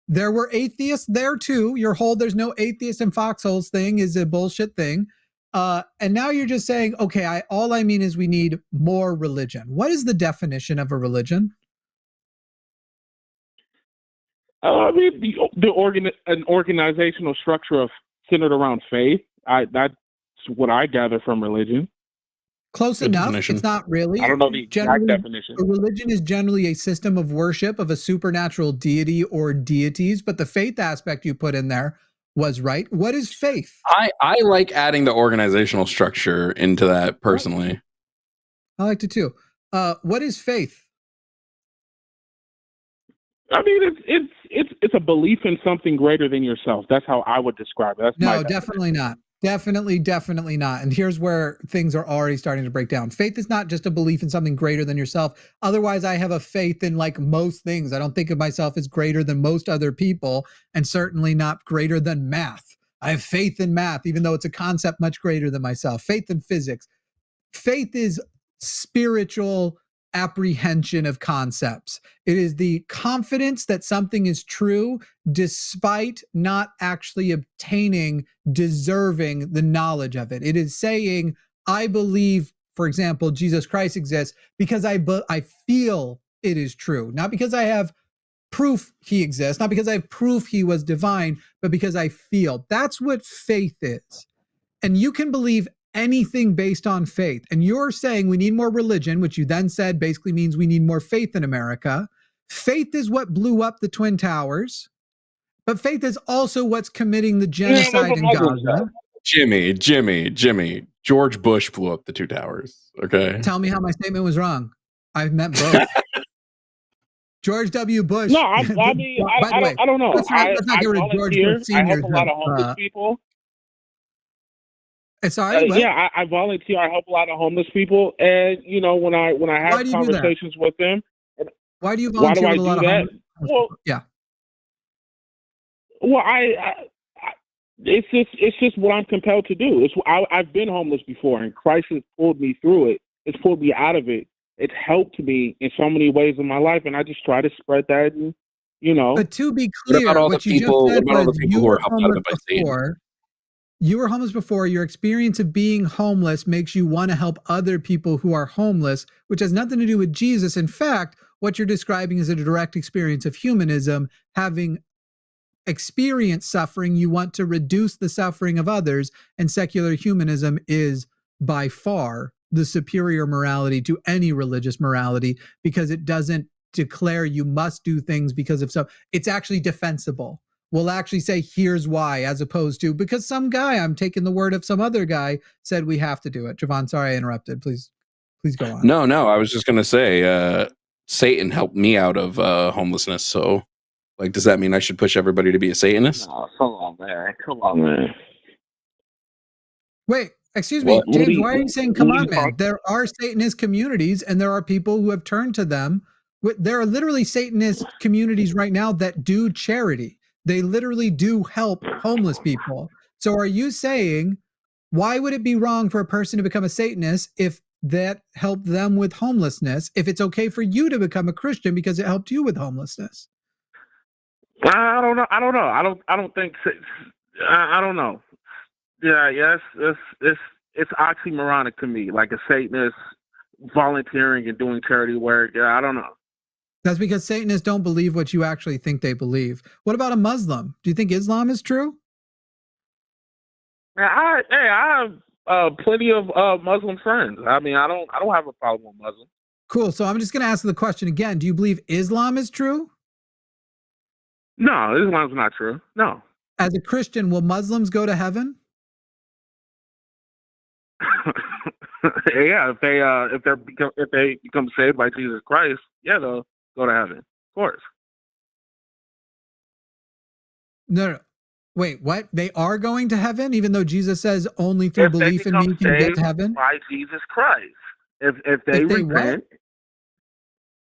there were atheists there too. Your whole there's no atheist in foxholes thing is a bullshit thing. And now you're just saying, okay, all I mean is we need more religion. What is the definition of a religion? I mean, an organizational structure of centered around faith. That's what I gather from religion. Close Good enough. definition. It's not really. I don't know the exact definition. A religion is generally a system of worship of a supernatural deity or deities, but the faith aspect you put in there was right. What is faith? I like adding the organizational structure into that personally. I liked it too. What is faith? I mean, it's a belief in something greater than yourself. That's how I would describe it. That's my definition. Definitely not. Definitely not. And here's where things are already starting to break down. Faith is not just a belief in something greater than yourself. Otherwise, I have a faith in like most things. I don't think of myself as greater than most other people, and certainly not greater than math. I have faith in math, even though it's a concept much greater than myself. Faith in physics. Faith is spiritual apprehension of concepts. It is the confidence that something is true despite not actually obtaining, deserving the knowledge of it. It is saying, I believe, for example, Jesus Christ exists because I feel it is true, not because I have proof he exists, not because I have proof he was divine, but because I feel. That's what faith is. And you can believe anything based on faith. And you're saying we need more religion, which you then said basically means we need more faith in America. Faith is what blew up the Twin Towers, but faith is also what's committing the genocide in Gaza. Jimmy. George Bush blew up the two towers. Okay. Tell me how my statement was wrong. I meant both. George W. Bush. No, I mean, I don't know. I volunteer. I help a lot of homeless people. Sorry, yeah, I volunteer. I help a lot of homeless people, and you know, when I have conversations with them, why do you volunteer? Why do I do that? Well, yeah. Well, it's just what I'm compelled to do. I've been homeless before, and Christ has pulled me through it. It's pulled me out of it. It's helped me in so many ways in my life, and I just try to spread that. And, you know. But to be clear, what you just said was you were homeless before. You were homeless before. Your experience of being homeless makes you want to help other people who are homeless, which has nothing to do with Jesus. In fact, what you're describing is a direct experience of humanism. Having experienced suffering, you want to reduce the suffering of others, and secular humanism is by far the superior morality to any religious morality because it doesn't declare you must do things because of so. It's actually defensible. We'll actually say, here's why, as opposed to because some guy, I'm taking the word of some other guy, said we have to do it. Jovan, sorry I interrupted. Please go on. No, I was just going to say, Satan helped me out of homelessness. So, like, does that mean I should push everybody to be a Satanist? No, come on, man. Wait, excuse me, James, why are you saying, come on, man? There are Satanist communities, and there are people who have turned to them. There are literally Satanist communities right now that do charity. They literally do help homeless people. So are you saying, why would it be wrong for a person to become a Satanist if that helped them with homelessness, if it's okay for you to become a Christian because it helped you with homelessness? I don't know. I don't think. I don't know. Yeah. It's oxymoronic to me. Like a Satanist volunteering and doing charity work. Yeah, I don't know. That's because Satanists don't believe what you actually think they believe. What about a Muslim? Do you think Islam is true? I have plenty of Muslim friends. I mean, I don't have a problem with Muslims. Cool. So I'm just going to ask the question again. Do you believe Islam is true? No, Islam's not true. No. As a Christian, will Muslims go to heaven? Yeah, if they become saved by Jesus Christ, yeah, they'll go to heaven. Of course. No. Wait, what? They are going to heaven, even though Jesus says only through belief in me can you get to heaven? By Jesus Christ. If they repent.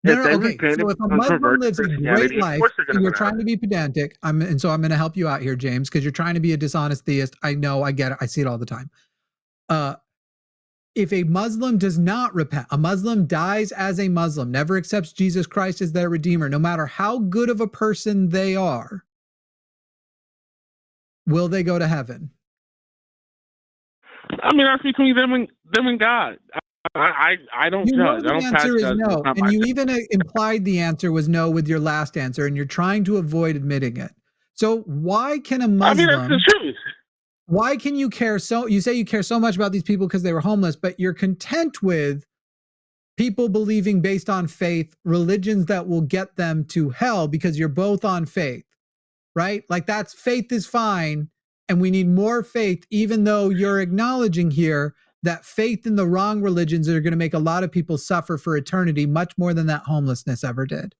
No, okay. So if a Muslim lives a great life, and you're trying to be pedantic, and so I'm going to help you out here, James, because you're trying to be a dishonest theist. I know, I get it. I see it all the time. If a Muslim does not repent, a Muslim dies as a Muslim, never accepts Jesus Christ as their Redeemer, no matter how good of a person they are, will they go to heaven? I mean, that's between them and God. I don't judge. The answer is no, and you even implied the answer was no with your last answer, and you're trying to avoid admitting it. So why can a Muslim? I mean, that's the truth. Why can you care so? You say you care so much about these people because they were homeless, but you're content with people believing based on faith, religions that will get them to hell because you're both on faith, right? Like that's faith is fine, and we need more faith, even though you're acknowledging here that faith in the wrong religions are going to make a lot of people suffer for eternity, much more than that homelessness ever did.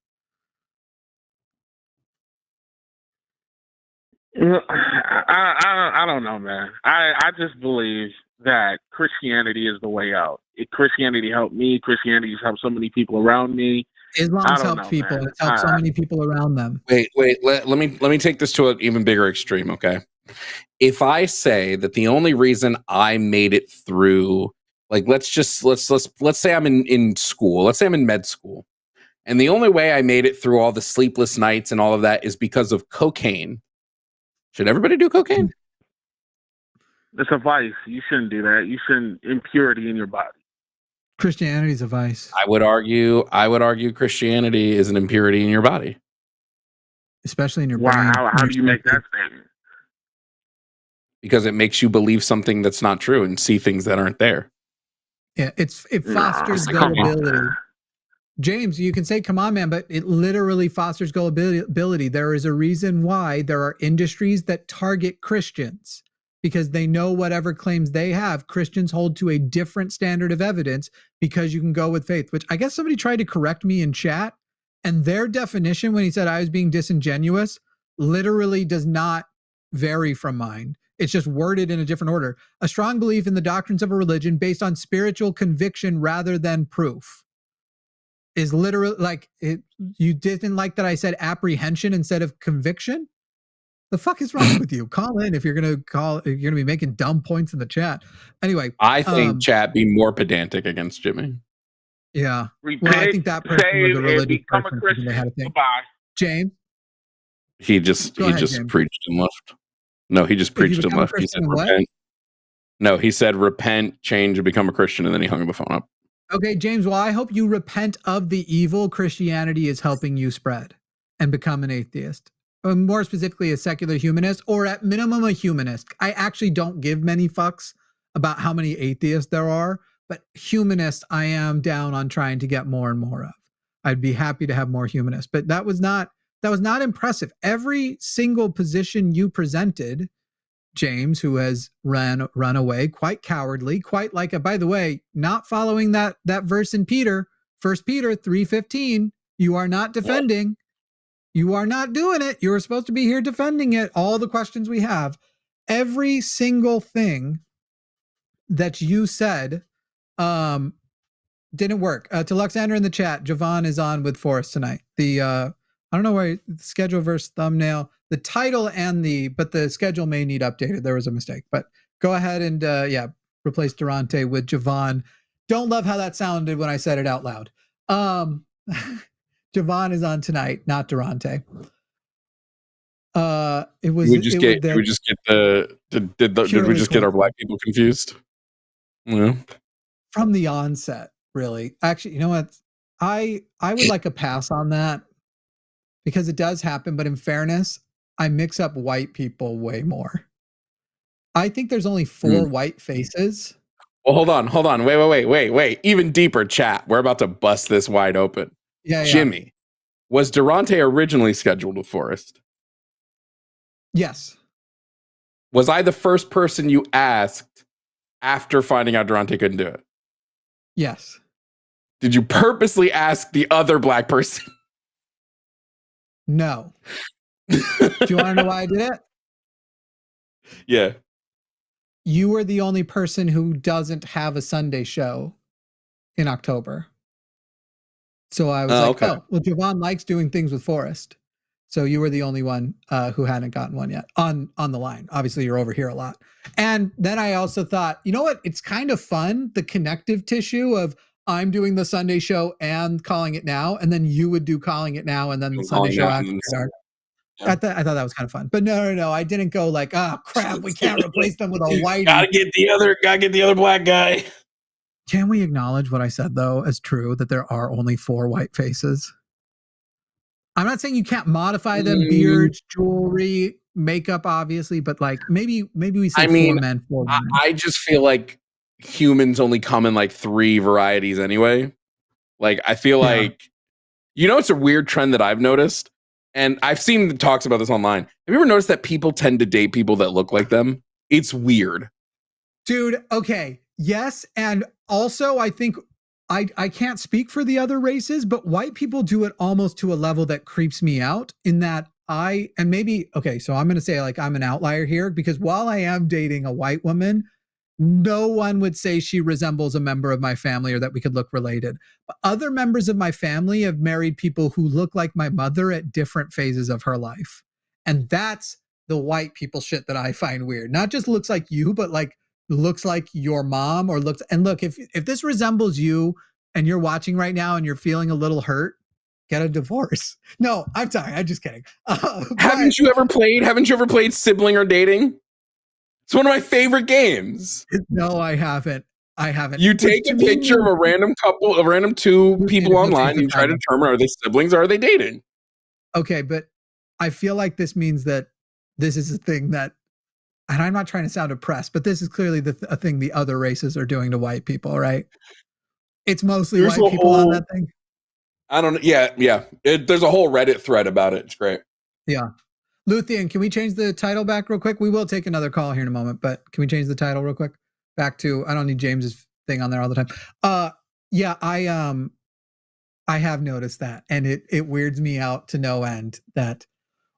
I don't know, man. I just believe that Christianity is the way out. Christianity helped me. Christianity's helped so many people around me. Islam's helped people. Man. It's helped so many people around them. Wait. Let me take this to an even bigger extreme, okay? If I say that the only reason I made it through, like let's say I'm in school. Let's say I'm in med school. And the only way I made it through all the sleepless nights and all of that is because of cocaine. Should everybody do cocaine? It's a vice. You shouldn't do that. You shouldn't impurity in your body. Christianity is a vice. I would argue Christianity is an impurity in your body. Especially in your brain. How do you make that statement? Because it makes you believe something that's not true and see things that aren't there. Yeah, it fosters gullibility. James, you can say, come on, man, but it literally fosters gullibility. There is a reason why there are industries that target Christians because they know whatever claims they have, Christians hold to a different standard of evidence because you can go with faith, which I guess somebody tried to correct me in chat. And their definition when he said I was being disingenuous literally does not vary from mine. It's just worded in a different order. A strong belief in the doctrines of a religion based on spiritual conviction rather than proof. Is literally like it. You didn't like that I said apprehension instead of conviction? The fuck is wrong with you? Call in if you're gonna call. If you're gonna be making dumb points in the chat. Anyway, I think chat be more pedantic against Jimmy. Yeah, well, I think that person was a religious person. They had a thing. James, he just preached and left. No, he just preached and left. He said repent. No, he said repent, change, and become a Christian, and then he hung the phone up. Okay, James, well, I hope you repent of the evil Christianity is helping you spread and become an atheist. Or more specifically, a secular humanist, or at minimum, a humanist. I actually don't give many fucks about how many atheists there are, but humanists I am down on trying to get more and more of. I'd be happy to have more humanists, but that was not impressive. Every single position you presented, James, who has run away, quite cowardly, quite like a, by the way, not following that verse in Peter, 1 Peter 3:15, you are not defending. You are not doing it. You were supposed to be here defending it. All the questions we have, every single thing that you said didn't work. To Luxander in the chat, Jovan is on with Forrest tonight. I don't know why schedule versus thumbnail. the title but the schedule may need updated. There was a mistake, but go ahead and replace Durante with Jovan. Don't love how that sounded when I said it out loud. Jovan is on tonight, not Durante. It was. Did we just get our black people confused? Yeah. From the onset, really. Actually, you know what? I would like a pass on that because it does happen. But in fairness, I mix up white people way more. I think there's only 4 white faces. Well, hold on. Wait. Even deeper, chat. We're about to bust this wide open. Yeah. Jimmy, was Durante originally scheduled with Forrest? Yes. Was I the first person you asked after finding out Durante couldn't do it? Yes. Did you purposely ask the other black person? No. Do you want to know why I did it? Yeah. You were the only person who doesn't have a Sunday show in October. So I was okay. well, Jovan likes doing things with Forrest. So you were the only one who hadn't gotten one yet on the line. Obviously, you're over here a lot. And then I also thought, you know what? It's kind of fun, the connective tissue of I'm doing the Sunday show and calling it now, and then you would do calling it now, and then the Sunday show after dark. Yeah. I thought that was kind of fun. But no. I didn't go like, oh crap, we can't replace them with a white. Gotta get the other black guy. Can we acknowledge what I said though as true, that there are only 4 white faces? I'm not saying you can't modify them, beards, jewelry, makeup, obviously, but like maybe we say 4 men, 4 women. I just feel like humans only come in like 3 varieties anyway. Like I feel like, it's a weird trend that I've noticed, and I've seen the talks about this online. Have you ever noticed that people tend to date people that look like them? It's weird. Dude, okay. Yes, and also I think I can't speak for the other races, but white people do it almost to a level that creeps me out in that so I'm going to say like I'm an outlier here because while I am dating a white woman, no one would say she resembles a member of my family or that we could look related. But other members of my family have married people who look like my mother at different phases of her life. And that's the white people shit that I find weird. Not just looks like you, but like looks like your mom or looks. And look, if this resembles you and you're watching right now and you're feeling a little hurt, get a divorce. No, I'm sorry. I'm just kidding. Haven't you ever played Sibling or Dating? It's one of my favorite games. No, I haven't. You take a picture of a random couple, a random 2 people online, and you try to determine, are they siblings or are they dating? Okay, but I feel like this means that this is a thing that, and I'm not trying to sound oppressed, but this is clearly a thing the other races are doing to white people, right? It's mostly white people on that thing. I don't know. Yeah. There's a whole Reddit thread about it. It's great. Yeah. Luthien, can we change the title back real quick? We will take another call here in a moment, but can we change the title real quick? Back to, I don't need James's thing on there all the time. I have noticed that, and it weirds me out to no end that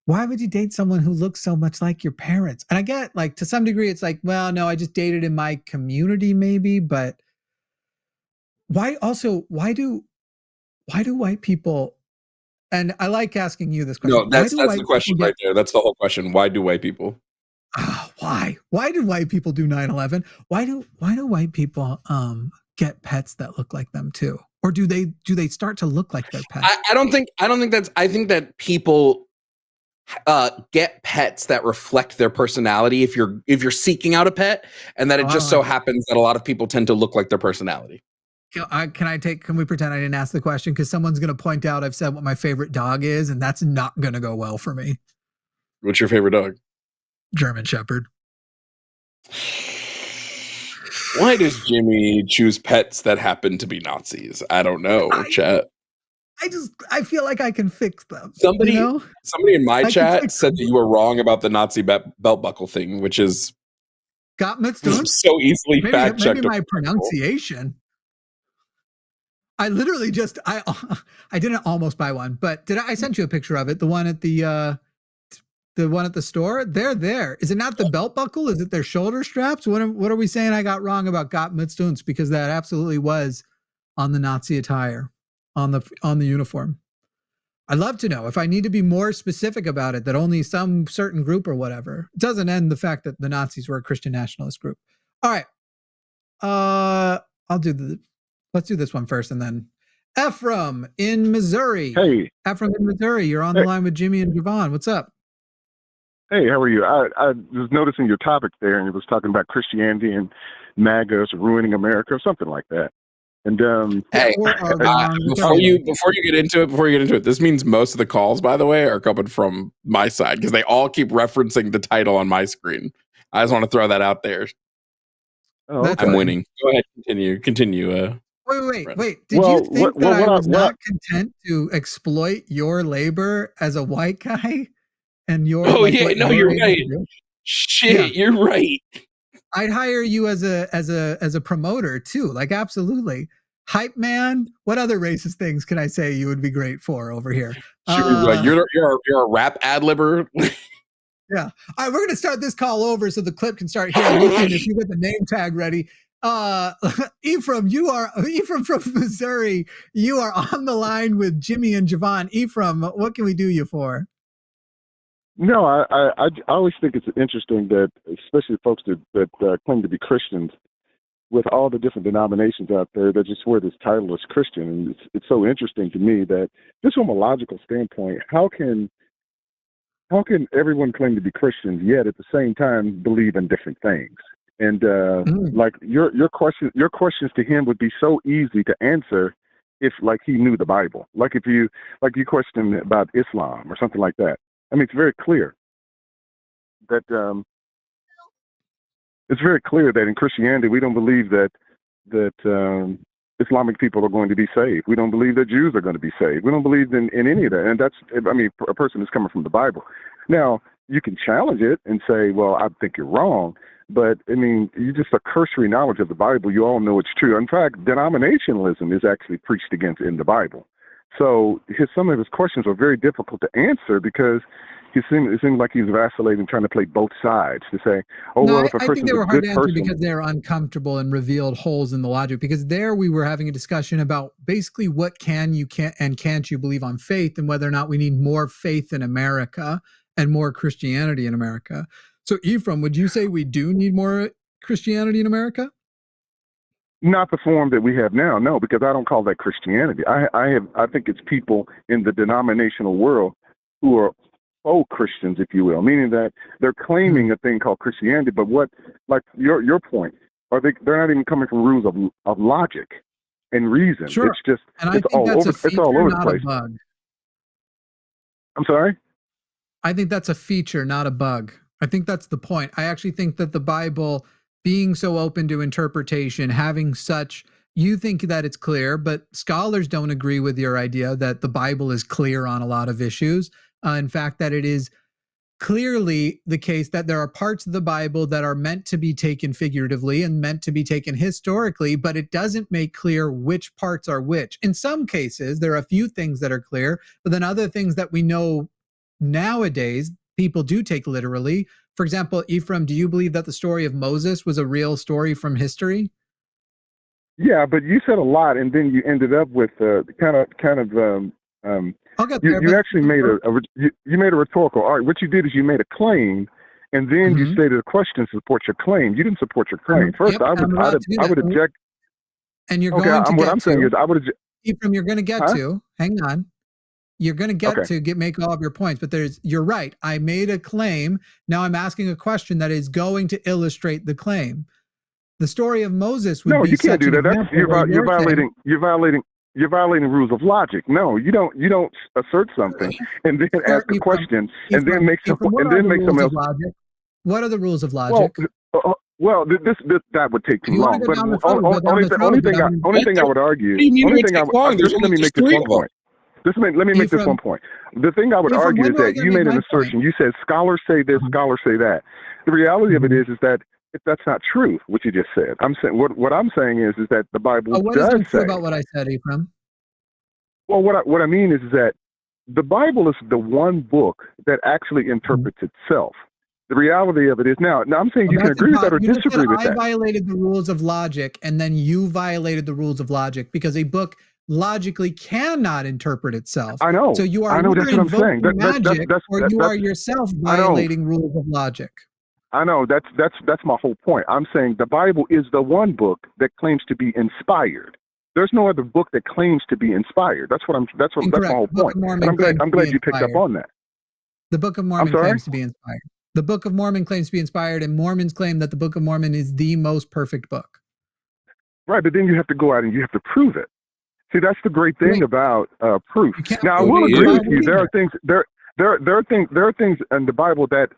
why would you date someone who looks so much like your parents? And I get like to some degree it's like, well, no, I just dated in my community maybe, but why do white people, and I like asking you this question. No, that's the question right there. That's the whole question. Why do white people? Why do white people do 9/11? Why do white people get pets that look like them too? Or do they start to look like their pets? I think that people get pets that reflect their personality if you're seeking out a pet, and that it just so happens that a lot of people tend to look like their personality. Can we pretend I didn't ask the question? Because someone's going to point out I've said what my favorite dog is, and that's not going to go well for me. What's your favorite dog? German Shepherd. Why does Jimmy choose pets that happen to be Nazis? I don't know, chat. I feel like I can fix them. Somebody in my chat said that you were wrong about the Nazi belt buckle thing, which is so easily fact checked. Maybe my pronunciation. I literally just I didn't almost buy one, but I sent you a picture of it? The one at the one at the store. They're there. Is it not the belt buckle? Is it their shoulder straps? What are we saying I got wrong about Gott mit uns? Because that absolutely was on the Nazi attire, on the uniform. I'd love to know if I need to be more specific about it, that only some certain group or whatever. It doesn't end the fact that the Nazis were a Christian nationalist group. All right. Let's do this one first and then Ephraim in Missouri. Hey. Ephraim in Missouri, you're on the line with Jimmy and Jovan. What's up? Hey, how are you? I was noticing your topic there, and it was talking about Christianity and MAGAs ruining America or something like that. And hey, before you get into it, this means most of the calls, by the way, are coming from my side because they all keep referencing the title on my screen. I just want to throw that out there. Oh, okay. I'm winning. Go ahead, continue. Wait. Did you think that I was not content to exploit your labor as a white guy? And your you're right. Shit, yeah. You're right. I'd hire you as a promoter too. Like, absolutely. Hype man. What other racist things can I say you would be great for over here? Sure, you're a rap ad-libber. Yeah. All right, we're gonna start this call over so the clip can start here. Looking if you get the name tag ready. Ephraim from Missouri. You are on the line with Jimmy and Jovan. Ephraim, what can we do you for? No, I always think it's interesting that, especially folks that claim to be Christians, with all the different denominations out there that just wear this title as Christian. And it's so interesting to me that just from a logical standpoint, how can everyone claim to be Christians yet at the same time believe in different things? And like your questions to him would be so easy to answer if like he knew the Bible. Like if you question about Islam or something like that. I mean, it's very clear that in Christianity we don't believe that Islamic people are going to be saved. We don't believe that Jews are going to be saved. We don't believe in any of that. And that's, I mean, a person is coming from the Bible. Now, you can challenge it and say, well, I think you're wrong. But, I mean, you just a cursory knowledge of the Bible, you all know it's true. In fact, denominationalism is actually preached against in the Bible. So some of his questions were very difficult to answer because it seemed like he was vacillating, trying to play both sides to say, if a person's a good person. I think they were hard to answer because they're uncomfortable and revealed holes in the logic. Because there we were having a discussion about basically what can't you believe on faith and whether or not we need more faith in America and more Christianity in America. So Ephraim, would you say we do need more Christianity in America? Not the form that we have now, no, because I don't call that Christianity. I think it's people in the denominational world who are faux Christians, if you will, meaning that they're claiming a thing called Christianity, but what, like your point, they're not even coming from rules of logic and reason. Sure. It's just it's all over the place. I'm sorry? I think that's a feature, not a bug. I think that's the point. I actually think that the Bible, being so open to interpretation, you think that it's clear, but scholars don't agree with your idea that the Bible is clear on a lot of issues. In fact, that it is clearly the case that there are parts of the Bible that are meant to be taken figuratively and meant to be taken historically, but it doesn't make clear which parts are which. In some cases, there are a few things that are clear, but then other things that we know nowadays, people do take literally. For example, Ephraim, do you believe that the story of Moses was a real story from history? Yeah, but you said a lot, and then you ended up with you actually made you made a rhetorical argument. What you did is you made a claim, and then you stated a question to support your claim. You didn't support your claim. First, I would object. And you're going to what I'm saying is I would object. Ephraim, you're going to get to. Hang on. You're going to get to make all of your points, but you're right. I made a claim. Now I'm asking a question that is going to illustrate the claim. The story of Moses would be. No, you can't do that. You're violating rules of logic. No, you don't assert something and then ask a question and then make someone else. What are the rules of logic? Well, that would take too long. But only thing I would argue. Let me make this one point. Let me make this one point. The thing I would argue is that you made an assertion. You said scholars say this, scholars say that. The reality of it is that if that's not true, what you just said. I'm saying what I'm saying is that the Bible what does is say about what I said, Ephraim. Well, what I mean is that the Bible is the one book that actually interprets itself. The reality of it is now I'm saying you can agree with that or disagree with that. I violated the rules of logic, and then you violated the rules of logic because a book logically cannot interpret itself. I know. So you are I know. That's either what I'm saying. invoking magic, or you are yourself violating rules of logic. I know. That's my whole point. I'm saying the Bible is the one book that claims to be inspired. There's no other book that claims to be inspired. That's my whole point. And I'm glad you picked up on that. The Book of Mormon claims to be inspired. The Book of Mormon claims to be inspired, and Mormons claim that the Book of Mormon is the most perfect book. Right, but then you have to go out and you have to prove it. See, that's the great thing about proof. Now, I will agree with you. There are things in the Bible that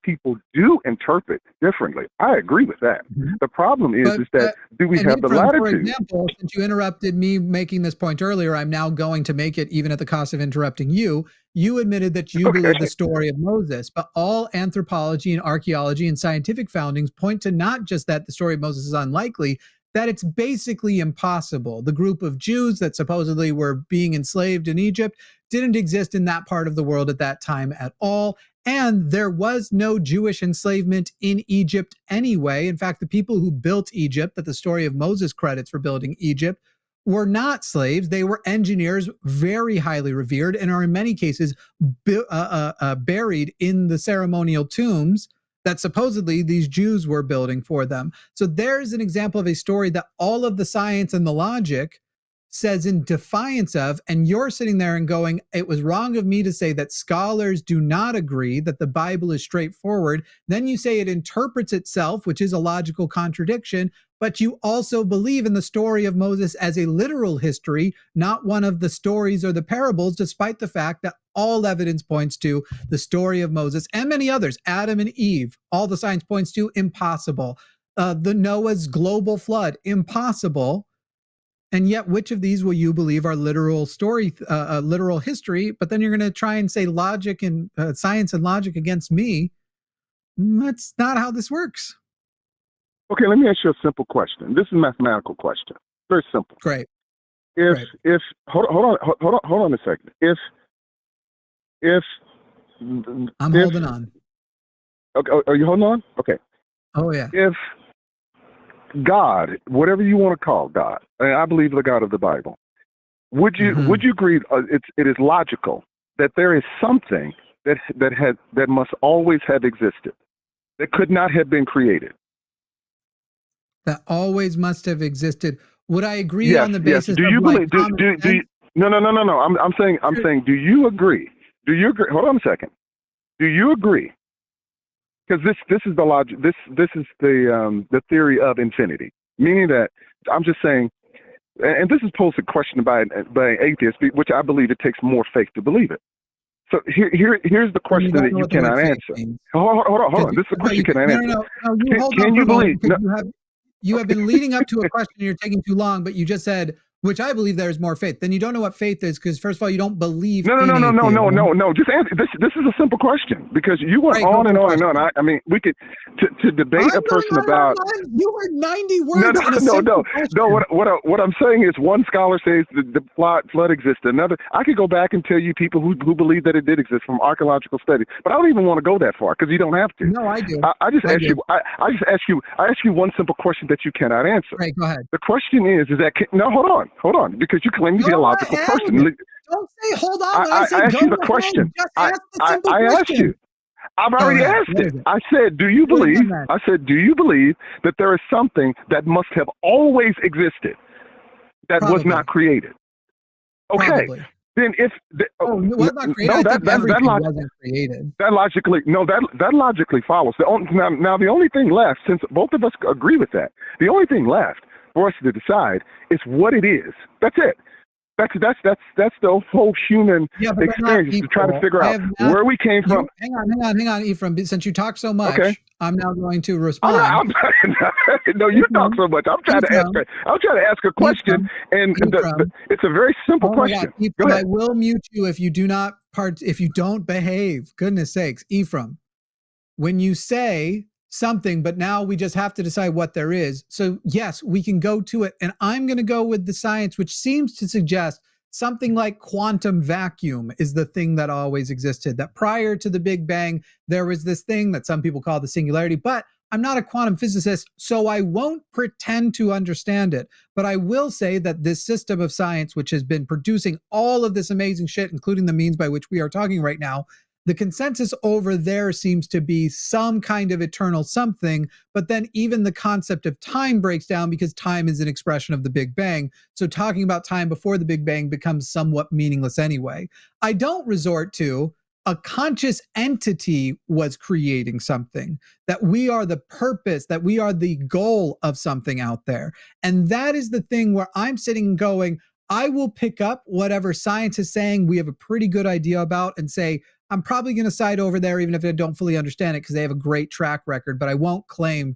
people do interpret differently. I agree with that. The problem is that do we have the latitude? For example, since you interrupted me making this point earlier, I'm now going to make it even at the cost of interrupting you. You admitted that you believe the story of Moses, but all anthropology and archaeology and scientific foundings point to not just that the story of Moses is unlikely, that it's basically impossible. The group of Jews that supposedly were being enslaved in Egypt didn't exist in that part of the world at that time at all. And there was no Jewish enslavement in Egypt anyway. In fact, the people who built Egypt, that the story of Moses credits for building Egypt, were not slaves. They were engineers, very highly revered, and are in many cases buried in the ceremonial tombs that supposedly these Jews were building for them. So there's an example of a story that all of the science and the logic says in defiance of, and you're sitting there and going, it was wrong of me to say that scholars do not agree that the Bible is straightforward. Then you say it interprets itself, which is a logical contradiction, but you also believe in the story of Moses as a literal history, not one of the stories or the parables, despite the fact that all evidence points to the story of Moses and many others, Adam and Eve, all the science points to impossible. The Noah's global flood, impossible. And yet, which of these will you believe are literal story, literal history? But then you're going to try and say logic and science and logic against me. That's not how this works. Okay, let me ask you a simple question. This is a mathematical question. Very simple. Great. If hold on a second. If I'm holding on. Okay, are you holding on? Okay. Oh yeah. If God, whatever you want to call God, I believe the God of the Bible. Would you agree? It is logical that there is something that must always have existed, that could not have been created. That always must have existed. Would I agree on the basis? Do you believe? No. I'm saying. Do you agree? Do you agree? Hold on a second. Do you agree? Because this is the logic. This is the theory of infinity, meaning that I'm just saying, and this is posed a question by an atheist, which I believe it takes more faith to believe it. So here's the question that you cannot answer. Hold on. This is a question you cannot answer. No, can you believe? You have been leading up to a question and you're taking too long, but you just said, which I believe there is more faith. Then you don't know what faith is because, first of all, you don't believe. No. Just answer. This is a simple question because you went on and on. I mean, we could to debate a person about. You were 90 words. No. What I'm saying is, one scholar says the flood existed. Another, I could go back and tell you people who believe that it did exist from archaeological studies, but I don't even want to go that far because you don't have to. No, I do. I just ask you one simple question that you cannot answer. Right, go ahead. The question is that no, hold on, because you claim to be a logical person. Don't say hold on. I asked you the question. I asked you. I've already asked it. I said, do you believe? I said, do you believe that there is something that must have always existed that was not created? Okay. Probably. Then if it was not created, I think everything wasn't created. That logically follows. The only thing left, since both of us agree with that, the only thing left for us to decide is what it is. That's it. That's the whole human experience, to try to figure out where we came from. Hang on, Ephraim. Since you talk so much, I'm now going to respond. No, you talk so much. I'm trying to ask a question, and it's a very simple question. Ephraim, I will mute you if you don't behave. Goodness sakes, Ephraim. When you say something, but now we just have to decide what there is. So yes, we can go to it. And I'm going to go with the science, which seems to suggest something like quantum vacuum is the thing that always existed, that prior to the Big Bang, there was this thing that some people call the singularity, but I'm not a quantum physicist, so I won't pretend to understand it. But I will say that this system of science, which has been producing all of this amazing shit, including the means by which we are talking right now, the consensus over there seems to be some kind of eternal something, but then even the concept of time breaks down because time is an expression of the Big Bang. So talking about time before the Big Bang becomes somewhat meaningless anyway. I don't resort to a conscious entity was creating something, that we are the purpose, that we are the goal of something out there. And that is the thing where I'm sitting and going, I will pick up whatever science is saying we have a pretty good idea about and say, I'm probably going to side over there, even if I don't fully understand it, because they have a great track record, but I won't claim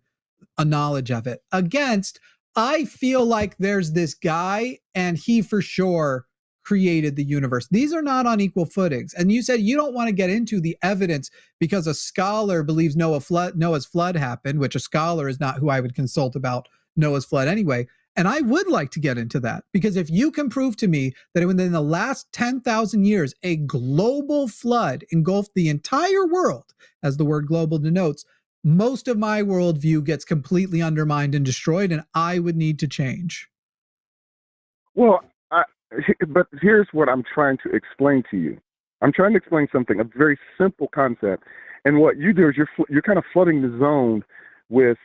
a knowledge of it. Against, I feel like there's this guy and he for sure created the universe. These are not on equal footings. And you said you don't want to get into the evidence because a scholar believes Noah's flood happened, which a scholar is not who I would consult about Noah's flood anyway. And I would like to get into that, because if you can prove to me that within the last 10,000 years, a global flood engulfed the entire world, as the word global denotes, most of my worldview gets completely undermined and destroyed, and I would need to change. Well, but here's what I'm trying to explain to you. I'm trying to explain something, a very simple concept. And what you do is you're kind of flooding the zone with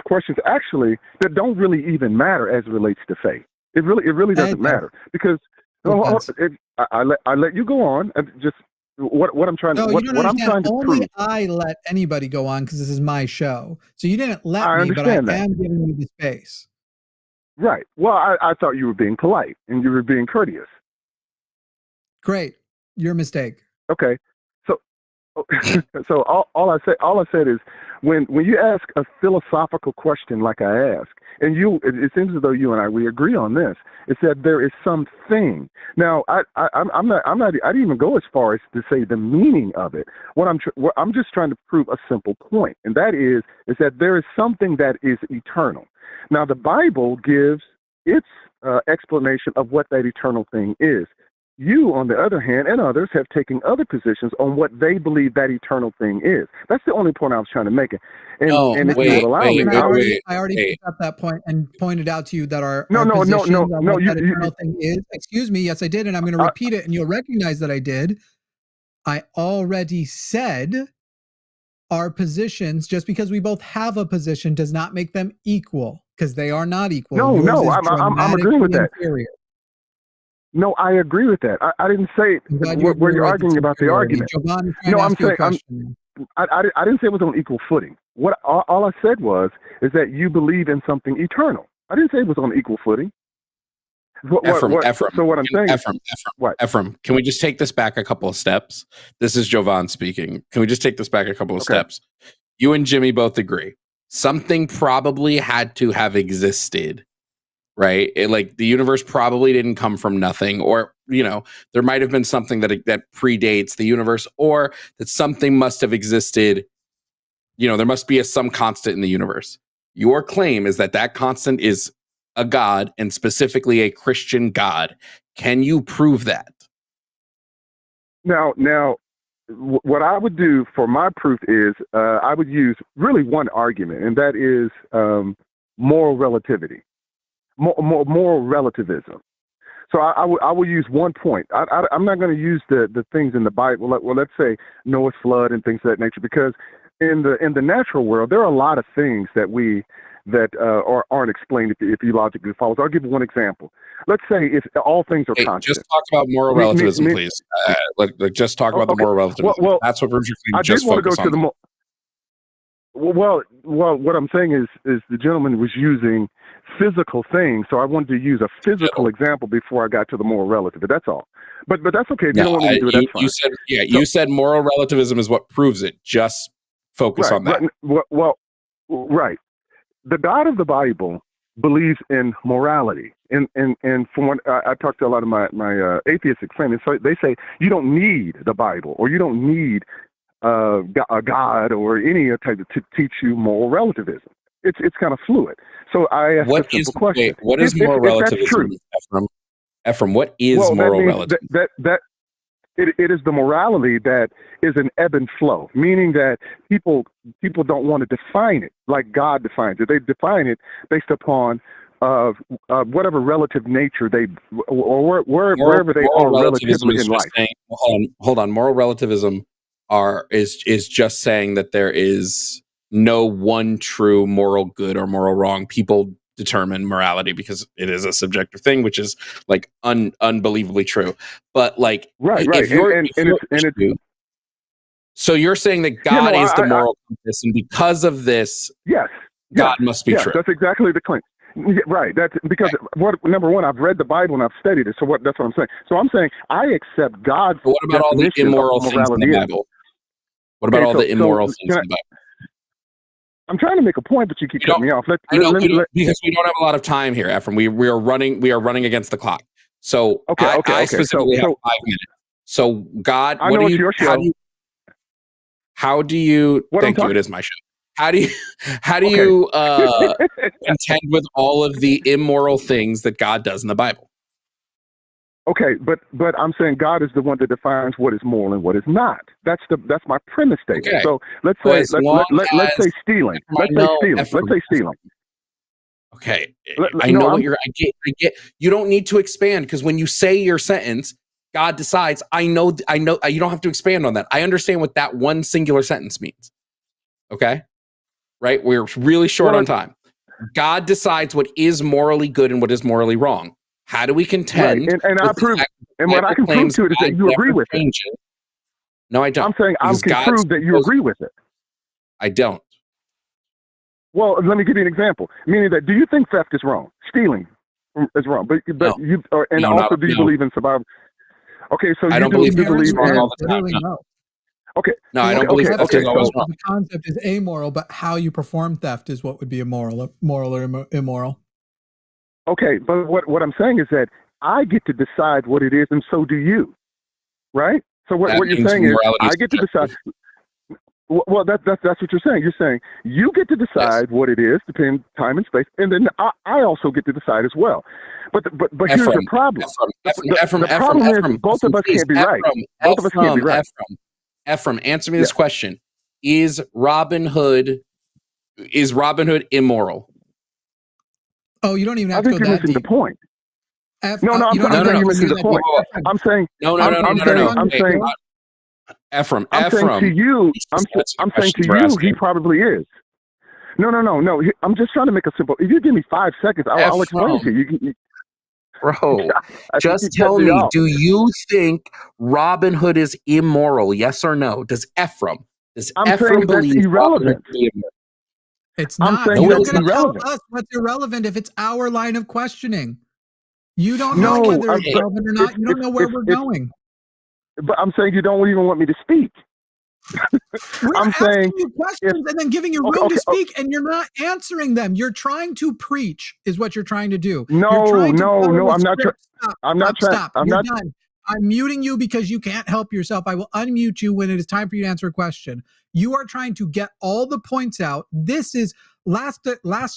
questions actually that don't really even matter as it relates to faith. It really doesn't matter, because I let you go on. Just what I'm trying to what I'm trying to only prove. I let anybody go on because this is my show. So you didn't let me, but I am giving you the space. Right. Well, I thought you were being polite and you were being courteous. Great. Your mistake. Okay. So all I said is when you ask a philosophical question like I ask, and it seems as though you and we agree on this. It's that there is something. Now I didn't even go as far as to say the meaning of it. I'm just trying to prove a simple point, and that is that there is something that is eternal. Now the Bible gives its explanation of what that eternal thing is. You, on the other hand, and others have taken other positions on what they believe that eternal thing is. That's the only point I was trying to make. I already picked up that point and pointed out to you that our position on what that eternal thing is. Excuse me, yes, I did, and I'm going to repeat it, and you'll recognize that I did. I already said our positions, just because we both have a position, does not make them equal, because they are not equal. I'm agreeing with that. Inferior. No, I agree with that. I didn't say where you're arguing about the argument. Jovan, I'm saying I didn't say it was on equal footing. What all I said is that you believe in something eternal. I didn't say it was on equal footing. Ephraim. So what I'm saying, Ephraim, can we just take this back a couple of steps? This is Jovan speaking. Can we just take this back a couple of steps? You and Jimmy both agree something probably had to have existed. Right? Like the universe probably didn't come from nothing, or, there might have been something that predates the universe, or that something must have existed. There must be some constant in the universe. Your claim is that constant is a God, and specifically a Christian God. Can you prove that? Now, what I would do for my proof is I would use really one argument, and that is moral relativity. Moral relativism. So I will use one point. I'm not going to use the things in the Bible. Well, let's say Noah's flood and things of that nature, because in the natural world there are a lot of things that aren't explained if you logically follow. So I'll give you one example. Let's say if all things are constant. Just talk about moral relativism, please. Just talk about the moral relativism. Well, that's what we're I just did want to go focus to on. Well, what I'm saying is the gentleman was using physical things, so I wanted to use a physical example before I got to the moral relativity. That's all. But that's okay. If you don't want me to do it, that's fine. You said moral relativism is what proves it. Just focus on that. Right. The God of the Bible believes in morality, and from what I talked to a lot of my atheists explaining, so they say you don't need the Bible, or you don't need a God or any type to teach you moral relativism. It's kind of fluid. So I asked a simple question. What is moral relativism, Ephraim? Ephraim, what is moral relativism? It is the morality that is an ebb and flow, meaning that people don't want to define it like God defines it. They define it based upon whatever relative nature they or wherever they are relatively in life. Saying, hold on. Moral relativism is just saying that there is no one true moral good or moral wrong. People determine morality because it is a subjective thing, which is like unbelievably true. But like, right. So you're saying that God is the moral compass, and because of this, God must be true. That's exactly the claim. Yeah, right. That's because number one, I've read the Bible and I've studied it. So that's what I'm saying. So I'm saying I accept God's. But what about all the immoral things in the Bible? What about all the immoral things in the Bible? I'm trying to make a point, but you keep cutting me off. Because we don't have a lot of time here, Ephraim. We are running against the clock. So I specifically have 5 minutes. So God, I know it's your show. How do you? Thank you. It is my show. How do you contend with all of the immoral things that God does in the Bible? Okay, but I'm saying God is the one that defines what is moral and what is not. That's my premise statement. Okay. So let's say stealing. Let's say stealing. Okay, I get. You don't need to expand because when you say your sentence, God decides. I know. You don't have to expand on that. I understand what that one singular sentence means. Okay, right? We're really short on time. God decides what is morally good and what is morally wrong. How do we contend? Right. And I prove, and what I can prove to it is that you agree with it. No, I don't. I'm saying I can prove that you agree with it. I don't. Well, let me give you an example. Meaning that, do you think theft is wrong? Stealing is wrong, but no. do you believe in survival? Okay, so I don't believe in all the time. No. Okay. No, I don't believe theft is always wrong. The concept is amoral, but how you perform theft is what would be moral or immoral. Okay, but what I'm saying is that I get to decide what it is, and so do you, right? So what you're saying is I get to decide. Well, that's what you're saying. You're saying you get to decide what it is, depending time and space, and then I also get to decide as well. But here's the problem. The problem is both of us can't be right. Both of us can't be right. Ephraim, answer me this question: Is Robin Hood immoral? Oh, you don't even have to go that deep. I think you're missing the point. You're missing the point. I'm saying Ephraim. I'm saying to you, he probably is. No. I'm just trying to make a simple. If you give me 5 seconds, I'll explain to you. Bro, just tell me, do you think Robin Hood is immoral? Yes or no? Does Ephraim believe irrelevant? It's not. You're going to tell us what's irrelevant if it's our line of questioning. You don't know whether it's relevant or not. You don't know where we're going. But I'm saying you don't even want me to speak. I'm asking you questions and then giving you room to speak, and you're not answering them. You're trying to preach, is what you're trying to do. No, I'm not. Stop. You're done. I'm muting you because you can't help yourself. I will unmute you when it is time for you to answer a question. You are trying to get all the points out. This is last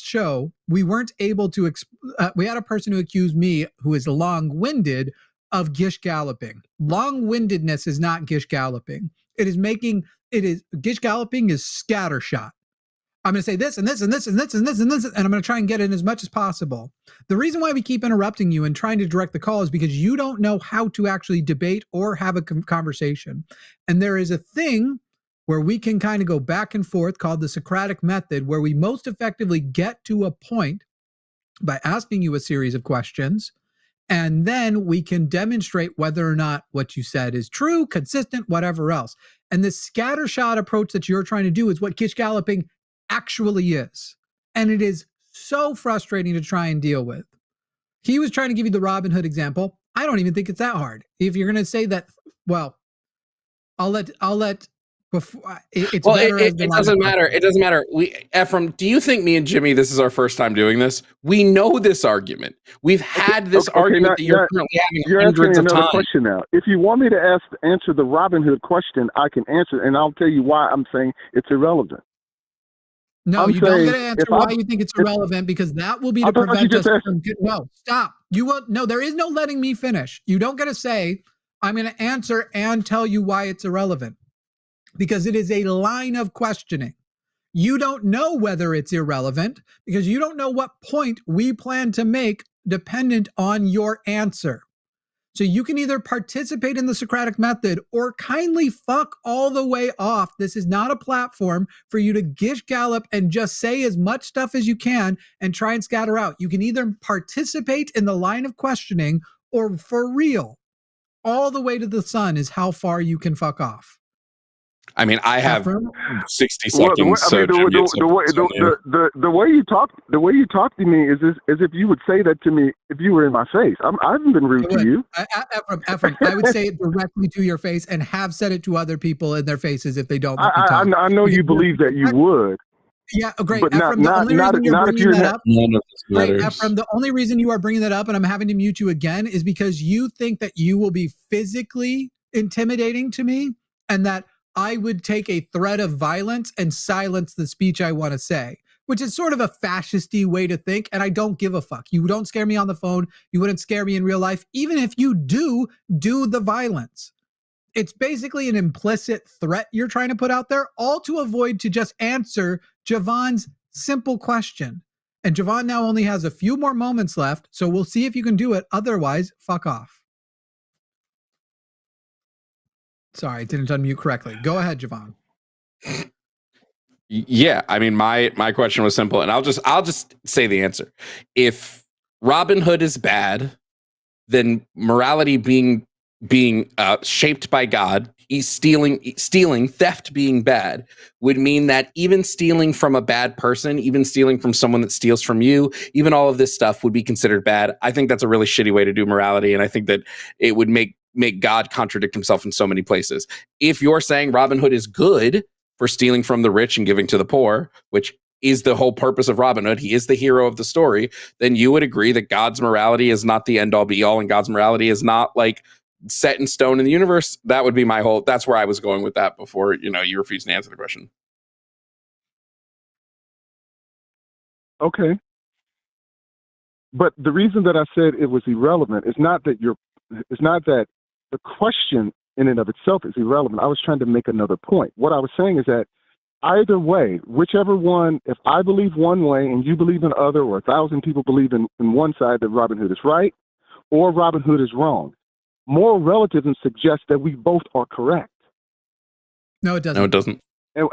show. We weren't able to. We had a person who accused me, who is long-winded, of gish galloping. Long-windedness is not gish galloping. Gish galloping is scattershot. I'm going to say this and this and this and this and this and this, and I'm going to try and get in as much as possible. The reason why we keep interrupting you and trying to direct the call is because you don't know how to actually debate or have a conversation. And there is a thing where we can kind of go back and forth called the Socratic method, where we most effectively get to a point by asking you a series of questions. And then we can demonstrate whether or not what you said is true, consistent, whatever else. And this scattershot approach that you're trying to do is what gish galloping actually is. And it is so frustrating to try and deal with. He was trying to give you the Robin Hood example. I don't even think it's that hard. If you're going to say that, well, I'll let before it's better. It doesn't matter. It doesn't matter. Ephraim, do you think me and Jimmy, this is our first time doing this? We know this argument. We've had this argument that you're currently having hundreds of times. Question now. If you want me to answer the Robin Hood question, I can answer, and I'll tell you why I'm saying it's irrelevant. No, you don't get to answer why you think it's irrelevant, because that will be to prevent us from. No, stop. You will. No, there is no letting me finish. You don't get to say, I'm going to answer and tell you why it's irrelevant. Because it is a line of questioning. You don't know whether it's irrelevant because you don't know what point we plan to make dependent on your answer. So you can either participate in the Socratic method or kindly fuck all the way off. This is not a platform for you to gish gallop and just say as much stuff as you can and try and scatter out. You can either participate in the line of questioning or for real, all the way to the sun is how far you can fuck off. I mean, I have Ephraim? 60 Well, seconds. the way you talk to me is as if you would say that to me if you were in my face. I haven't been rude to you. Ephraim, I would say it directly to your face and have said it to other people in their faces if they don't. I know you believe that you would. Yeah, great. But Ephraim, the only reason you're bringing that up, right, Ephraim, the only reason you are bringing that up, and I'm having to mute you again, is because you think that you will be physically intimidating to me, and that I would take a threat of violence and silence the speech I want to say, which is sort of a fascisty way to think, and I don't give a fuck. You don't scare me on the phone. You wouldn't scare me in real life. Even if you do the violence. It's basically an implicit threat you're trying to put out there, all to avoid to just answer Jovan's simple question. And Jovan now only has a few more moments left, so we'll see if you can do it. Otherwise, fuck off. Sorry, I didn't unmute correctly. Go ahead, Jovan. Yeah, I mean, my question was simple, and I'll just say the answer. If Robin Hood is bad, then morality being shaped by God, he's stealing, theft being bad, would mean that even stealing from a bad person, even stealing from someone that steals from you, even all of this stuff would be considered bad. I think that's a really shitty way to do morality, and I think that it would make God contradict himself in so many places. If you're saying Robin Hood is good for stealing from the rich and giving to the poor, which is the whole purpose of Robin Hood, he is the hero of the story, then you would agree that God's morality is not the end all be all, and God's morality is not like set in stone in the universe. That would be that's where I was going with that before, you refused to answer the question. Okay. But the reason that I said it was irrelevant is not that the question in and of itself is irrelevant. I was trying to make another point. What I was saying is that either way, whichever one, if I believe one way and you believe in other, or 1,000 people believe in one side that Robin Hood is right or Robin Hood is wrong, moral relativism suggests that we both are correct. No, it doesn't. No, it doesn't. And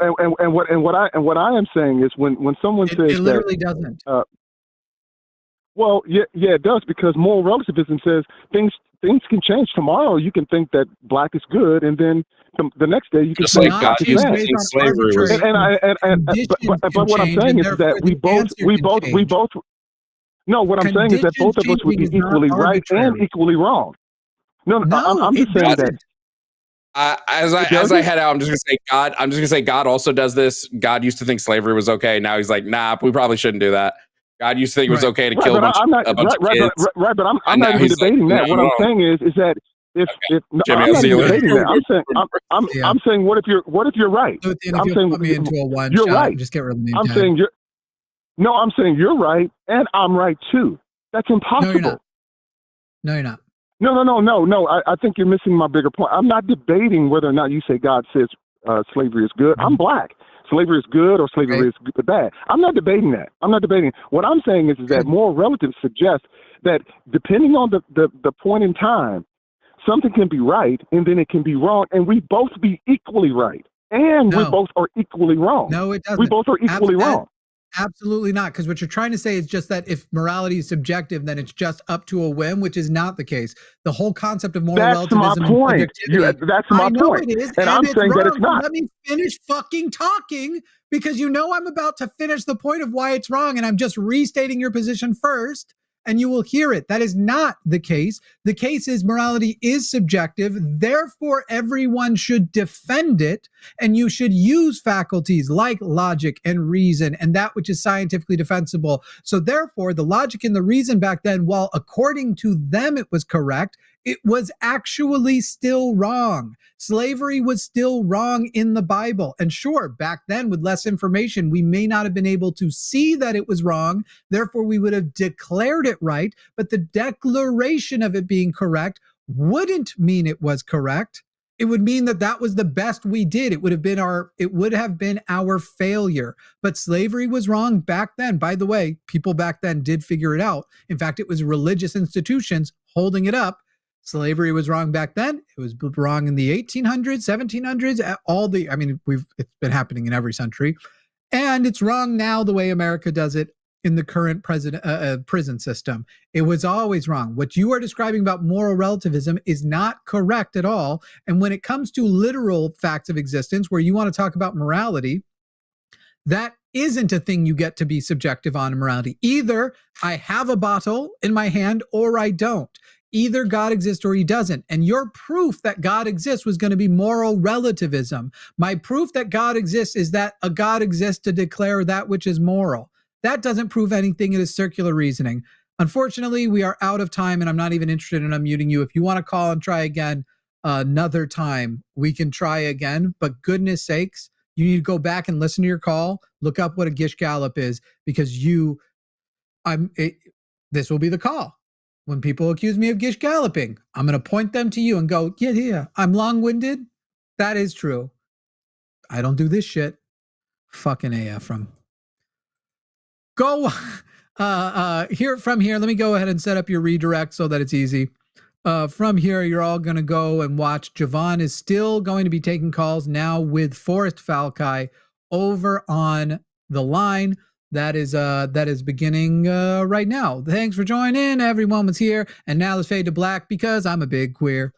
what I am saying is when someone says it literally doesn't. Well, yeah, it does, because moral relativism says things can change. Tomorrow you can think that black is good, and then the next day you can just think like black God is bad. used to think slavery was. But what I'm saying is that we both. No, what I'm saying is that both of us would be equally right and equally wrong. No, I'm just saying that. As I head out, I'm just gonna say God also does this. God used to think slavery was okay. Now he's like, nah, we probably shouldn't do that. God used to think it was okay to kill a bunch of kids. Right, but I'm not even debating that. What I'm saying is that if Jimmy, I'm not even debating that. that. I'm saying what if you're right? I'm saying put me into a one you're shot, right. Just get rid of the I'm saying I'm saying you're right, and I'm right too. That's impossible. No, you're not. No. I think you're missing my bigger point. I'm not debating whether or not you say God says slavery is good. I'm black. Slavery is good or slavery is bad. I'm not debating that. What I'm saying is that moral relatives suggest that depending on the point in time, something can be right and then it can be wrong, and we both be equally right. And we both are equally wrong. No, it doesn't. We both are equally wrong. Absolutely not, because what you're trying to say is just that if morality is subjective, then it's just up to a whim, which is not the case. The whole concept of moral relativism my point. That's my point. It is, and I'm saying wrong. that it's not. Let me finish fucking talking, because I'm about to finish the point of why it's wrong, and I'm just restating your position first, and you will hear it. That is not the case. The case is morality is subjective, therefore everyone should defend it, and you should use faculties like logic and reason and that which is scientifically defensible. So therefore, the logic and the reason back then, while according to them it was correct, it was actually still wrong. Slavery was still wrong in the Bible. And sure, back then with less information, we may not have been able to see that it was wrong. Therefore, we would have declared it right. But the declaration of it being correct wouldn't mean it was correct. It would mean that that was the best we did. It would have been our failure. But slavery was wrong back then. By the way, people back then did figure it out. In fact, it was religious institutions holding it up. Slavery was wrong back then. It was wrong in the 1800s, 1700s, it's been happening in every century. And it's wrong now the way America does it in the current prison system. It was always wrong. What you are describing about moral relativism is not correct at all. And when it comes to literal facts of existence, where you want to talk about morality, that isn't a thing you get to be subjective on in morality. Either I have a bottle in my hand or I don't. Either God exists or he doesn't. And your proof that God exists was going to be moral relativism. My proof that God exists is that a God exists to declare that which is moral. That doesn't prove anything. It is circular reasoning. Unfortunately, we are out of time, and I'm not even interested in unmuting you. If you want to call and try again another time, we can try again. But goodness sakes, you need to go back and listen to your call. Look up what a Gish Gallop is, because this will be the call. When people accuse me of Gish Galloping, I'm going to point them to you and go, yeah, I'm long-winded. That is true. I don't do this shit. Fucking AF from. Go from here. Let me go ahead and set up your redirect so that it's easy. From here, you're all going to go and watch. Jovan is still going to be taking calls now with Forrest Falkai over on the line. That is beginning right now. Thanks for joining. Everyone was here. And now let's fade to black because I'm a big queer.